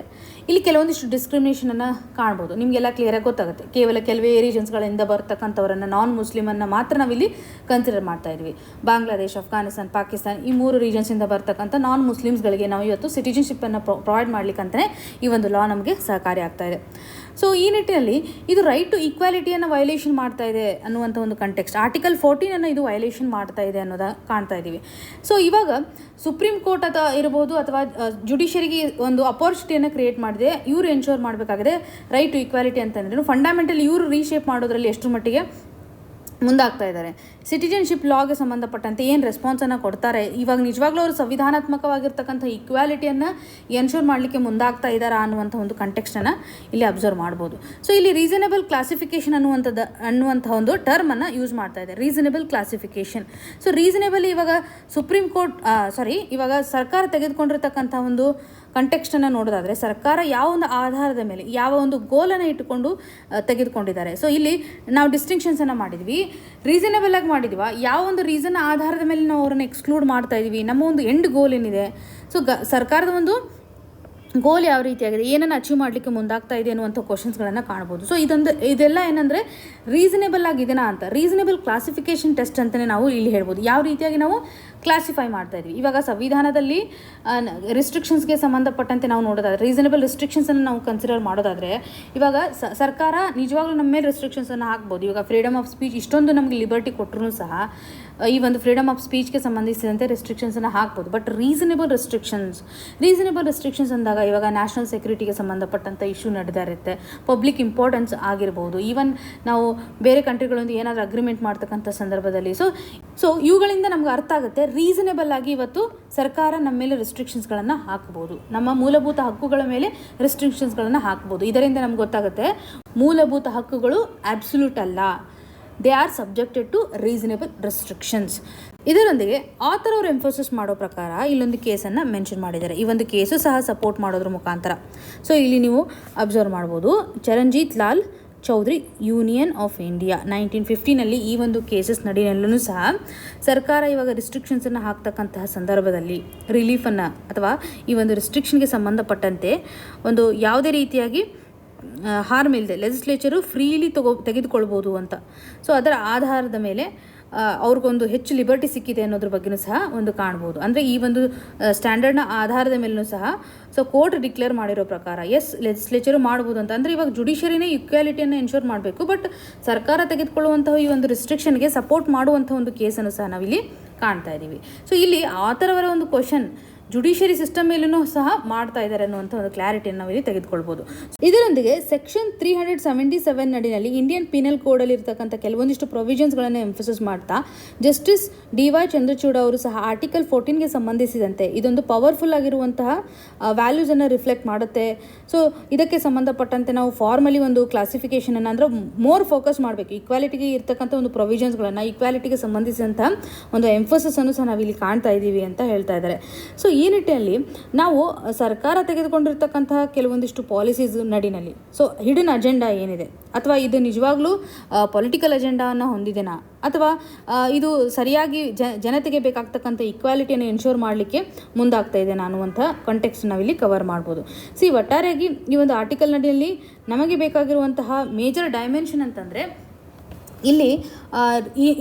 ಇಲ್ಲಿ ಕೆಲವೊಂದಿಷ್ಟು ಡಿಸ್ಕ್ರಿಮಿನೇಷನನ್ನು ಕಾಣ್ಬೋದು. ನಿಮಗೆಲ್ಲ ಕ್ಲಿಯರಾಗಿ ಗೊತ್ತಾಗುತ್ತೆ. ಕೇವಲ ಕೆಲವೇ ರೀಜನ್ಸ್ಗಳಿಂದ ಬರ್ತಕ್ಕಂಥವರನ್ನು, ನಾನ್ ಮುಸ್ಲಿಮನ್ನು ಮಾತ್ರ ನಾವಿಲ್ಲಿ ಕನ್ಸಿಡರ್ ಮಾಡ್ತಾ ಇದ್ವಿ. ಬಾಂಗ್ಲಾದೇಶ್, ಅಫ್ಘಾನಿಸ್ತಾನ್, ಪಾಕಿಸ್ತಾನ್ ಈ 3 ರೀಜನ್ಸಿಂದ ಬರ್ತಕ್ಕಂಥ ನಾನ್ ಮುಸ್ಲಿಮ್ಸ್ಗಳಿಗೆ ನಾವು ಇವತ್ತು ಸಿಟಿಜನ್ಶಿಪ್ಪನ್ನು ಪ್ರೊವೈಡ್ ಮಾಡಲಿಕ್ಕಂತಲೇ ಈ ಒಂದು ಲಾ ನಮಗೆ ಸಹಕಾರಿ ಆಗ್ತಾ ಇದೆ. ಸೊ ಈ ನಿಟ್ಟಿನಲ್ಲಿ ಇದು ರೈಟ್ ಟು ಈಕ್ವಾಲಿಟಿಯನ್ನು ವೈಲೇಷನ್ ಮಾಡ್ತಾ ಇದೆ ಅನ್ನುವಂಥ ಒಂದು ಕಂಟೆಕ್ಸ್ಟ್. ಆರ್ಟಿಕಲ್ 14 ಇದು ವೈಲೇಷನ್ ಮಾಡ್ತಾ ಇದೆ ಅನ್ನೋದ ಕಾಣ್ತಾ ಇದ್ದೀವಿ. ಸೊ ಇವಾಗ ಸುಪ್ರೀಂ ಕೋರ್ಟ್ ಇರ್ಬೋದು ಅಥವಾ ಜುಡಿಷರಿಗೆ ಒಂದು ಅಪಾರ್ಚುನಿಟಿಯನ್ನು ಕ್ರಿಯೇಟ್ ಮಾಡಿದೆ. ಇವರು ಎನ್ಶೋರ್ ಮಾಡಬೇಕಾಗಿದೆ ರೈಟ್ ಟು ಈಕ್ವಾಲಿಟಿ ಅಂತಂದ್ರೆ ಫಂಡಮೆಂಟಲಿ ಇವರು ರೀಶೇಪ್ ಮಾಡೋದ್ರಲ್ಲಿ ಎಷ್ಟು ಮಟ್ಟಿಗೆ ಮುಂದಾಗ್ತಾ ಇದ್ದಾರೆ. ಸಿಟಿಜನ್ಶಿಪ್ ಲಾಗೆ ಸಂಬಂಧಪಟ್ಟಂತೆ ಏನು ರೆಸ್ಪಾನ್ಸನ್ನು ಕೊಡ್ತಾರೆ, ಇವಾಗ ನಿಜವಾಗ್ಲೂ ಅವರು ಸಂವಿಧಾನಾತ್ಮಕವಾಗಿರ್ತಕ್ಕಂಥ ಈಕ್ವಾಲಿಟಿಯನ್ನು ಎನ್ಶೋರ್ ಮಾಡಲಿಕ್ಕೆ ಮುಂದಾಗ್ತಾ ಇದ್ದಾರಾ ಅನ್ನುವಂಥ ಒಂದು ಕಂಟೆಕ್ಸ್ಟನ್ನು ಇಲ್ಲಿ ಅಬ್ಸರ್ವ್ ಮಾಡ್ಬೋದು. ಸೊ ಇಲ್ಲಿ ರೀಸನೇಬಲ್ ಕ್ಲಾಸಿಫಿಕೇಷನ್ ಅನ್ನುವಂಥ ಒಂದು ಟರ್ಮನ್ನು ಯೂಸ್ ಮಾಡ್ತಾ ಇದೆ, ರೀಸನೇಬಲ್ ಕ್ಲಾಸಿಫಿಕೇಷನ್. ಸೊ ರೀಸನೇಬಲ್ ಇವಾಗ ಸುಪ್ರೀಂ ಕೋರ್ಟ್ ಇವಾಗ ಸರ್ಕಾರ ತೆಗೆದುಕೊಂಡಿರ್ತಕ್ಕಂಥ ಒಂದು ಕಂಟೆಕ್ಸ್ಟನ್ನು ನೋಡೋದಾದರೆ ಸರ್ಕಾರ ಯಾವ ಒಂದು ಆಧಾರದ ಮೇಲೆ ಯಾವ ಒಂದು ಗೋಲನ್ನು ಇಟ್ಟುಕೊಂಡು ತೆಗೆದುಕೊಂಡಿದ್ದಾರೆ. ಸೊ ಇಲ್ಲಿ ನಾವು ಡಿಸ್ಟಿಂಕ್ಷನ್ಸನ್ನು ಮಾಡಿದ್ವಿ, ರೀಸನೇಬಲ್ ಆಗಿ ಮಾಡಿದ್ವಾ, ಯಾವ ಒಂದು ರೀಸನ್ ಆಧಾರದ ಮೇಲೆ ನಾವು ಅವರನ್ನು ಎಕ್ಸ್ಕ್ಲೂಡ್ ಮಾಡ್ತಾ ಇದ್ದೀವಿ, ನಮ್ಮ ಒಂದು ಎಂಡ್ ಗೋಲ್ ಏನಿದೆ, ಸೊ ಸರ್ಕಾರದ ಒಂದು ಗೋಲ್ ಯಾವ ರೀತಿಯಾಗಿದೆ, ಏನನ್ನು ಅಚೀವ್ ಮಾಡಲಿಕ್ಕೆ ಮುಂದಾಗ್ತಾ ಇದೆ ಅನ್ನುವಂಥ ಕ್ವಶನ್ಸ್ಗಳನ್ನು ಕಾಣ್ಬೋದು. ಸೊ ಇದೆಲ್ಲ ಏನಂದರೆ ರೀಸನೇಬಲ್ ಆಗಿದೆನಾ ಅಂತ, ರೀಸನೇಬಲ್ ಕ್ಲಾಸಿಫಿಕೇಷನ್ ಟೆಸ್ಟ್ ಅಂತಲೇ ನಾವು ಇಲ್ಲಿ ಹೇಳ್ಬೋದು. ಯಾವ ರೀತಿಯಾಗಿ ನಾವು ಕ್ಲಾಸಿಫೈ ಮಾಡ್ತಾ ಇದ್ವಿ. ಇವಾಗ ಸಂವಿಧಾನದಲ್ಲಿ ರಿಸ್ಟ್ರಿಕ್ಷನ್ಸ್ಗೆ ಸಂಬಂಧಪಟ್ಟಂತೆ ನಾವು ನೋಡೋದಾದರೆ ರೀಸನೇಬಲ್ ರಿಸ್ಟ್ರಿಕ್ಷನ್ಸನ್ನು ನಾವು ಕನ್ಸಿಡರ್ ಮಾಡೋದಾದರೆ ಇವಾಗ ಸರ್ಕಾರ ನಿಜವಾಗ್ಲೂ ನಮ್ಮ ಮೇಲೆ ರಿಸ್ಟ್ರಿಕ್ಷನ್ಸನ್ನು ಹಾಕ್ಬೋದು. ಇವಾಗ ಫ್ರೀಡಮ್ ಆಫ್ ಸ್ಪೀಚ್ ಇಷ್ಟೊಂದು ನಮಗೆ ಲಿಬರ್ಟಿ ಕೊಟ್ಟರು ಸಹ ಈ ಒಂದು ಫ್ರೀಡಮ್ ಆಫ್ ಸ್ಪೀಚ್ಗೆ ಸಂಬಂಧಿಸಿದಂತೆ ರೆಸ್ಟ್ರಿಕ್ಷನ್ಸನ್ನು ಹಾಕ್ಬೋದು. ಬಟ್ ರೀಸನೇಬಲ್ ರಿಸ್ಟ್ರಿಕ್ಷನ್ಸ್ ಅಂದಾಗ ಇವಾಗ ನ್ಯಾಷನಲ್ ಸೆಕ್ಯೂರಿಟಿಗೆ ಸಂಬಂಧಪಟ್ಟಂಥ ಇಶ್ಯೂ ನಡೆದಾ ಇರುತ್ತೆ, ಪಬ್ಲಿಕ್ ಇಂಪಾರ್ಟೆನ್ಸ್ ಆಗಿರ್ಬೋದು, ಈವನ್ ನಾವು ಬೇರೆ ಕಂಟ್ರಿಗಳೊಂದು ಏನಾದರೂ ಅಗ್ರಿಮೆಂಟ್ ಮಾಡ್ತಕ್ಕಂಥ ಸಂದರ್ಭದಲ್ಲಿ ಸೊ ಇವುಗಳಿಂದ ನಮ್ಗೆ ಅರ್ಥ ಆಗುತ್ತೆ ರೀಸನೇಬಲ್ ಆಗಿ ಇವತ್ತು ಸರ್ಕಾರ ನಮ್ಮ ಮೇಲೆ ರೆಸ್ಟ್ರಿಕ್ಷನ್ಸ್ಗಳನ್ನು ಹಾಕ್ಬೋದು, ನಮ್ಮ ಮೂಲಭೂತ ಹಕ್ಕುಗಳ ಮೇಲೆ ರೆಸ್ಟ್ರಿಕ್ಷನ್ಸ್ಗಳನ್ನು ಹಾಕ್ಬೋದು. ಇದರಿಂದ ನಮ್ಗೆ ಗೊತ್ತಾಗುತ್ತೆ ಮೂಲಭೂತ ಹಕ್ಕುಗಳು ಅಬ್ಸಲ್ಯೂಟ್ ಅಲ್ಲ, they are subjected to reasonable restrictions. ಇದರೊಂದಿಗೆ ಆಥರ್ ಅವರು ಎಂಫೋಸಿಸ್ ಮಾಡೋ ಪ್ರಕಾರ ಇಲ್ಲೊಂದು ಕೇಸನ್ನು ಮೆನ್ಷನ್ ಮಾಡಿದ್ದಾರೆ. ಈ ಒಂದು ಕೇಸು ಸಹ ಸಪೋರ್ಟ್ ಮಾಡೋದ್ರ ಮುಖಾಂತರ. ಸೊ ಇಲ್ಲಿ ನೀವು ಅಬ್ಸರ್ವ್ ಮಾಡ್ಬೋದು, Charanjit Lal Chaudhary union of India 1950ನಲ್ಲಿ ಈ ಒಂದು ಕೇಸಸ್ ನಡಿನಲ್ಲೂ ಸಹ ಸರ್ಕಾರ ಇವಾಗ ರಿಸ್ಟ್ರಿಕ್ಷನ್ಸನ್ನು ಹಾಕ್ತಕ್ಕಂತಹ ಸಂದರ್ಭದಲ್ಲಿ ರಿಲೀಫನ್ನು ಅಥವಾ ಈ ಒಂದು ರಿಸ್ಟ್ರಿಕ್ಷನ್ಗೆ ಸಂಬಂಧಪಟ್ಟಂತೆ ಒಂದು ಯಾವುದೇ ರೀತಿಯಾಗಿ ಹಾರ್ಮ್ ಇಲ್ಲದೆ ಲೆಜಿಸ್ಲೇಚರು ಫ್ರೀಲಿ ತೆಗೆದುಕೊಳ್ಬೋದು ಅಂತ. ಸೊ ಅದರ ಆಧಾರದ ಮೇಲೆ ಅವ್ರಿಗೊಂದು ಹೆಚ್ಚು ಲಿಬರ್ಟಿ ಸಿಕ್ಕಿದೆ ಅನ್ನೋದ್ರ ಬಗ್ಗೆಯೂ ಸಹ ಒಂದು ಕಾಣ್ಬೋದು. ಅಂದರೆ ಈ ಒಂದು ಸ್ಟ್ಯಾಂಡರ್ಡ್ನ ಆಧಾರದ ಮೇಲೂ ಸಹ ಸೊ ಕೋರ್ಟ್ ಡಿಕ್ಲೇರ್ ಮಾಡಿರೋ ಪ್ರಕಾರ ಎಸ್ ಲೆಜಿಸ್ಲೇಚರು ಮಾಡ್ಬೋದು ಅಂತ. ಅಂದರೆ ಇವಾಗ ಜುಡಿಷರಿನೇ ಈಕ್ವಾಲಿಟಿಯನ್ನು ಎನ್ಶೋರ್ ಮಾಡಬೇಕು, ಬಟ್ ಸರ್ಕಾರ ತೆಗೆದುಕೊಳ್ಳುವಂತಹ ಈ ಒಂದು ರಿಸ್ಟ್ರಿಕ್ಷನ್ಗೆ ಸಪೋರ್ಟ್ ಮಾಡುವಂಥ ಒಂದು ಕೇಸನ್ನು ಸಹ ನಾವಿಲ್ಲಿ ಕಾಣ್ತಾ ಇದ್ದೀವಿ. ಸೊ ಇಲ್ಲಿ ಆ ಥರವರ ಒಂದು ಕ್ವಶನ್ ಜುಡಿಷರಿ ಸಿಸ್ಟಮ್ ಮೇಲೂ ಸಹ ಮಾಡ್ತಾ ಇದ್ದಾರೆ ಅನ್ನುವಂಥ ಒಂದು ಕ್ಲಾರಿಟಿಯನ್ನು ನಾವು ಇಲ್ಲಿ ತೆಗೆದುಕೊಳ್ಬೋದು. ಇದರೊಂದಿಗೆ ಸೆಕ್ಷನ್ 377 ನಡಿನಲ್ಲಿ ಇಂಡಿಯನ್ ಪೀನಲ್ ಕೋಡಲ್ಲಿ ಇರ್ತಕ್ಕಂಥ ಕೆಲವೊಂದಿಷ್ಟು ಪ್ರೊವಿಷನ್ಸ್ಗಳನ್ನು ಎಂಫೋಸಿಸ್ ಮಾಡ್ತಾ ಜಸ್ಟಿಸ್ DY ಚಂದ್ರಚೂಡ್ ಅವರು ಸಹ ಆರ್ಟಿಕಲ್ 14ಗೆ ಸಂಬಂಧಿಸಿದಂತೆ ಇದೊಂದು ಪವರ್ಫುಲ್ ಆಗಿರುವಂತಹ ವ್ಯಾಲ್ಯೂಸನ್ನು ರಿಫ್ಲೆಕ್ಟ್ ಮಾಡುತ್ತೆ. ಸೊ ಇದಕ್ಕೆ ಸಂಬಂಧಪಟ್ಟಂತೆ ನಾವು ಫಾರ್ಮಲಿ ಒಂದು ಕ್ಲಾಸಿಫಿಕೇಷನನ್ನು ಅಂದರೆ ಮೋರ್ ಫೋಕಸ್ ಮಾಡಬೇಕು. ಈಕ್ವಾಲಿಟಿಗೆ ಇರ್ತಕ್ಕಂಥ ಒಂದು ಪ್ರೊವಿಷನ್ಸ್ಗಳನ್ನು ಈಕ್ವಾಲಿಟಿಗೆ ಸಂಬಂಧಿಸಿದಂಥ ಒಂದು ಎಂಫೋಸಿಸನ್ನು ಸಹ ನಾವಿಲ್ಲಿ ಕಾಣ್ತಾ ಇದ್ದೀವಿ ಅಂತ ಹೇಳ್ತಾ ಇದ್ದಾರೆ. ಸೊ ಈ ನಿಟ್ಟಿನಲ್ಲಿ ನಾವು ಸರ್ಕಾರ ತೆಗೆದುಕೊಂಡಿರ್ತಕ್ಕಂತಹ ಕೆಲವೊಂದಿಷ್ಟು ಪಾಲಿಸೀಸ್ ನಡಿನಲ್ಲಿ ಸೊ ಹಿಡನ್ ಅಜೆಂಡಾ ಏನಿದೆ, ಅಥವಾ ಇದು ನಿಜವಾಗ್ಲೂ ಪೊಲಿಟಿಕಲ್ ಅಜೆಂಡಾವನ್ನು ಹೊಂದಿದೆನಾ, ಅಥವಾ ಇದು ಸರಿಯಾಗಿ ಜನತೆಗೆ ಬೇಕಾಗ್ತಕ್ಕಂಥ ಈಕ್ವಾಲಿಟಿಯನ್ನು ಎನ್ಶೋರ್ ಮಾಡಲಿಕ್ಕೆ ಮುಂದಾಗ್ತಾ ಇದೆ ಅನ್ನುವಂಥ ಕಾಂಟೆಕ್ಸ್ಟ್ ನಾವಿಲ್ಲಿ ಕವರ್ ಮಾಡ್ಬೋದು. ಒಟ್ಟಾರೆಯಾಗಿ ಈ ಒಂದು ಆರ್ಟಿಕಲ್ ನಡಿಯಲ್ಲಿ ನಮಗೆ ಬೇಕಾಗಿರುವಂತಹ ಮೇಜರ್ ಡೈಮೆನ್ಷನ್ ಅಂತಂದರೆ ಇಲ್ಲಿ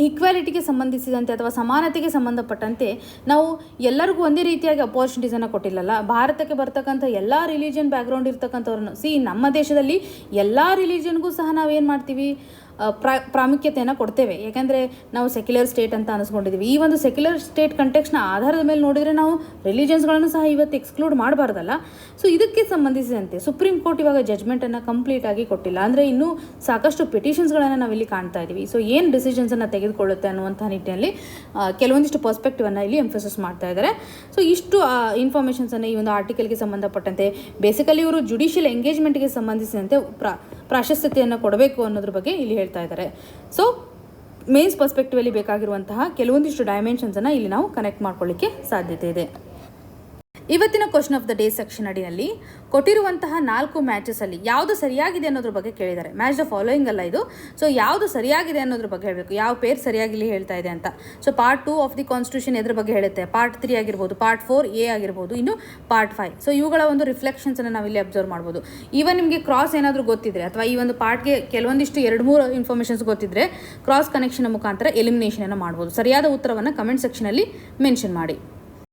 ಈಕ್ವಾಲಿಟಿಗೆ ಸಂಬಂಧಿಸಿದಂತೆ ಅಥವಾ ಸಮಾನತೆಗೆ ಸಂಬಂಧಪಟ್ಟಂತೆ ನಾವು ಎಲ್ಲರಿಗೂ ಒಂದೇ ರೀತಿಯಾಗಿ ಅಪಾರ್ಚುನಿಟೀಸನ್ನು ಕೊಟ್ಟಿಲ್ಲಲ್ಲ. ಭಾರತಕ್ಕೆ ಬರ್ತಕ್ಕಂಥ ಎಲ್ಲ ರಿಲಿಜನ್ ಬ್ಯಾಕ್ಗ್ರೌಂಡ್ ಇರ್ತಕ್ಕಂಥವ್ರನ್ನು ನಮ್ಮ ದೇಶದಲ್ಲಿ ಎಲ್ಲ ರಿಲಿಜನ್ಗೂ ಸಹ ನಾವೇನು ಮಾಡ್ತೀವಿ, ಪ್ರಾಮುಖ್ಯತೆಯನ್ನು ಕೊಡ್ತೇವೆ. ಯಾಕೆಂದರೆ ನಾವು ಸೆಕ್ಯುಲರ್ ಸ್ಟೇಟ್ ಅಂತ ಅನಿಸ್ಕೊಂಡಿದ್ದೀವಿ. ಈ ಒಂದು ಸೆಕ್ಯುಲರ್ ಸ್ಟೇಟ್ ಕಂಟೆಕ್ಸ್ನ ಆಧಾರದ ಮೇಲೆ ನೋಡಿದರೆ ನಾವು ರಿಲಿಜನ್ಸ್ಗಳನ್ನು ಸಹ ಇವತ್ತು ಎಕ್ಸ್ಕ್ಲೂಡ್ ಮಾಡಬಾರ್ದಲ್ಲ. ಸೊ ಇದಕ್ಕೆ ಸಂಬಂಧಿಸಿದಂತೆ ಸುಪ್ರೀಂ ಕೋರ್ಟ್ ಇವಾಗ ಜಜ್ಮೆಂಟನ್ನು ಕಂಪ್ಲೀಟಾಗಿ ಕೊಟ್ಟಿಲ್ಲ. ಅಂದರೆ ಇನ್ನೂ ಸಾಕಷ್ಟು ಪಿಟಿಷನ್ಸ್ಗಳನ್ನು ನಾವಿಲ್ಲಿ ಕಾಣ್ತಾ ಇದ್ದೀವಿ. ಸೊ ಏನು ಡಿಸಿಷನ್ಸನ್ನು ತೆಗೆದುಕೊಳ್ಳುತ್ತೆ ಅನ್ನುವಂಥ ನಿಟ್ಟಿನಲ್ಲಿ ಕೆಲವೊಂದಿಷ್ಟು ಪರ್ಸ್ಪೆಕ್ಟಿವನ್ನು ಇಲ್ಲಿ ಎಂಫೋಸಿಸ್ ಮಾಡ್ತಾ ಇದ್ದಾರೆ. ಸೊ ಇಷ್ಟು ಇನ್ಫಾರ್ಮೇಷನ್ಸನ್ನು ಈ ಒಂದು ಆರ್ಟಿಕಲ್ಗೆ ಸಂಬಂಧಪಟ್ಟಂತೆ ಬೇಸಿಕಲಿ ಇವರು ಜುಡಿಷಿಯಲ್ ಎಂಗೇಜ್ಮೆಂಟ್ಗೆ ಸಂಬಂಧಿಸಿದಂತೆ ಪ್ರಾಶಸ್ತ್ಯತೆಯನ್ನು ಕೊಡಬೇಕು ಅನ್ನೋದ್ರ ಬಗ್ಗೆ ಇಲ್ಲಿ ಹೇಳ್ತಾ ಇದ್ದಾರೆ. ಸೊ ಮೇನ್ಸ್ ಪರ್ಸ್ಪೆಕ್ಟಿವಲ್ಲಿ ಬೇಕಾಗಿರುವಂತಹ ಕೆಲವೊಂದಿಷ್ಟು ಡೈಮೆನ್ಷನ್ಸನ್ನು ಇಲ್ಲಿ ನಾವು ಕನೆಕ್ಟ್ ಮಾಡ್ಕೊಳ್ಳಿಕ್ಕೆ ಸಾಧ್ಯತೆ ಇದೆ. ಇವತ್ತಿನ question of the day section ಅಡಿಯಲ್ಲಿ ಕೊಟ್ಟಿರುವಂತಹ 4 ಮ್ಯಾಚಸಲ್ಲಿ ಯಾವುದು ಸರಿಯಾಗಿದೆ ಅನ್ನೋದ್ರ ಬಗ್ಗೆ ಕೇಳಿದ್ದಾರೆ. ಮ್ಯಾಚ್ ದ ಫಾಲೋಯಿಂಗ್ ಅಲ್ಲ ಇದು. ಸೊ ಯಾವುದು ಸರಿಯಾಗಿದೆ ಅನ್ನೋದ್ರ ಬಗ್ಗೆ ಹೇಳಬೇಕು, ಯಾವ ಪೇರ್ ಸರಿಯಾಗಿ ಇಲ್ಲಿ ಹೇಳ್ತಾ ಇದೆ ಅಂತ. So part 2 of the constitution ಎದ್ರ ಬಗ್ಗೆ ಹೇಳುತ್ತೆ, ಪಾರ್ಟ್ 3 ಆಗಿರ್ಬೋದು, ಪಾರ್ಟ್ 4A ಆಗಿರ್ಬೋದು, ಇನ್ನು ಪಾರ್ಟ್ 5. ಸೊ ಇವುಗಳ ಒಂದು ರಿಫ್ಲೆಕ್ಷನ್ಸನ್ನು ನಾವಿಲ್ಲಿ ಅಬ್ಸರ್ವ್ ಮಾಡ್ಬೋದು. ಈವನ್ ನಿಮಗೆ ಕ್ರಾಸ್ ಏನಾದರೂ ಗೊತ್ತಿದ್ರೆ ಅಥವಾ ಈ ಒಂದು ಪಾರ್ಟ್ಗೆ ಕೆಲವೊಂದಿಷ್ಟು 2-3 ಇನ್ಫಾರ್ಮೇಷನ್ಸ್ ಗೊತ್ತಿದ್ರೆ ಕ್ರಾಸ್ ಕನೆಕ್ಷನ್ ಮುಖಾಂತರ ಎಲಿಮಿನೇಷನನ್ನು ಮಾಡ್ಬೋದು. ಸರಿಯಾದ ಉತ್ತರವನ್ನು ಕಮೆಂಟ್ ಸೆಕ್ಷನಲ್ಲಿ ಮೆನ್ಷನ್ ಮಾಡಿ.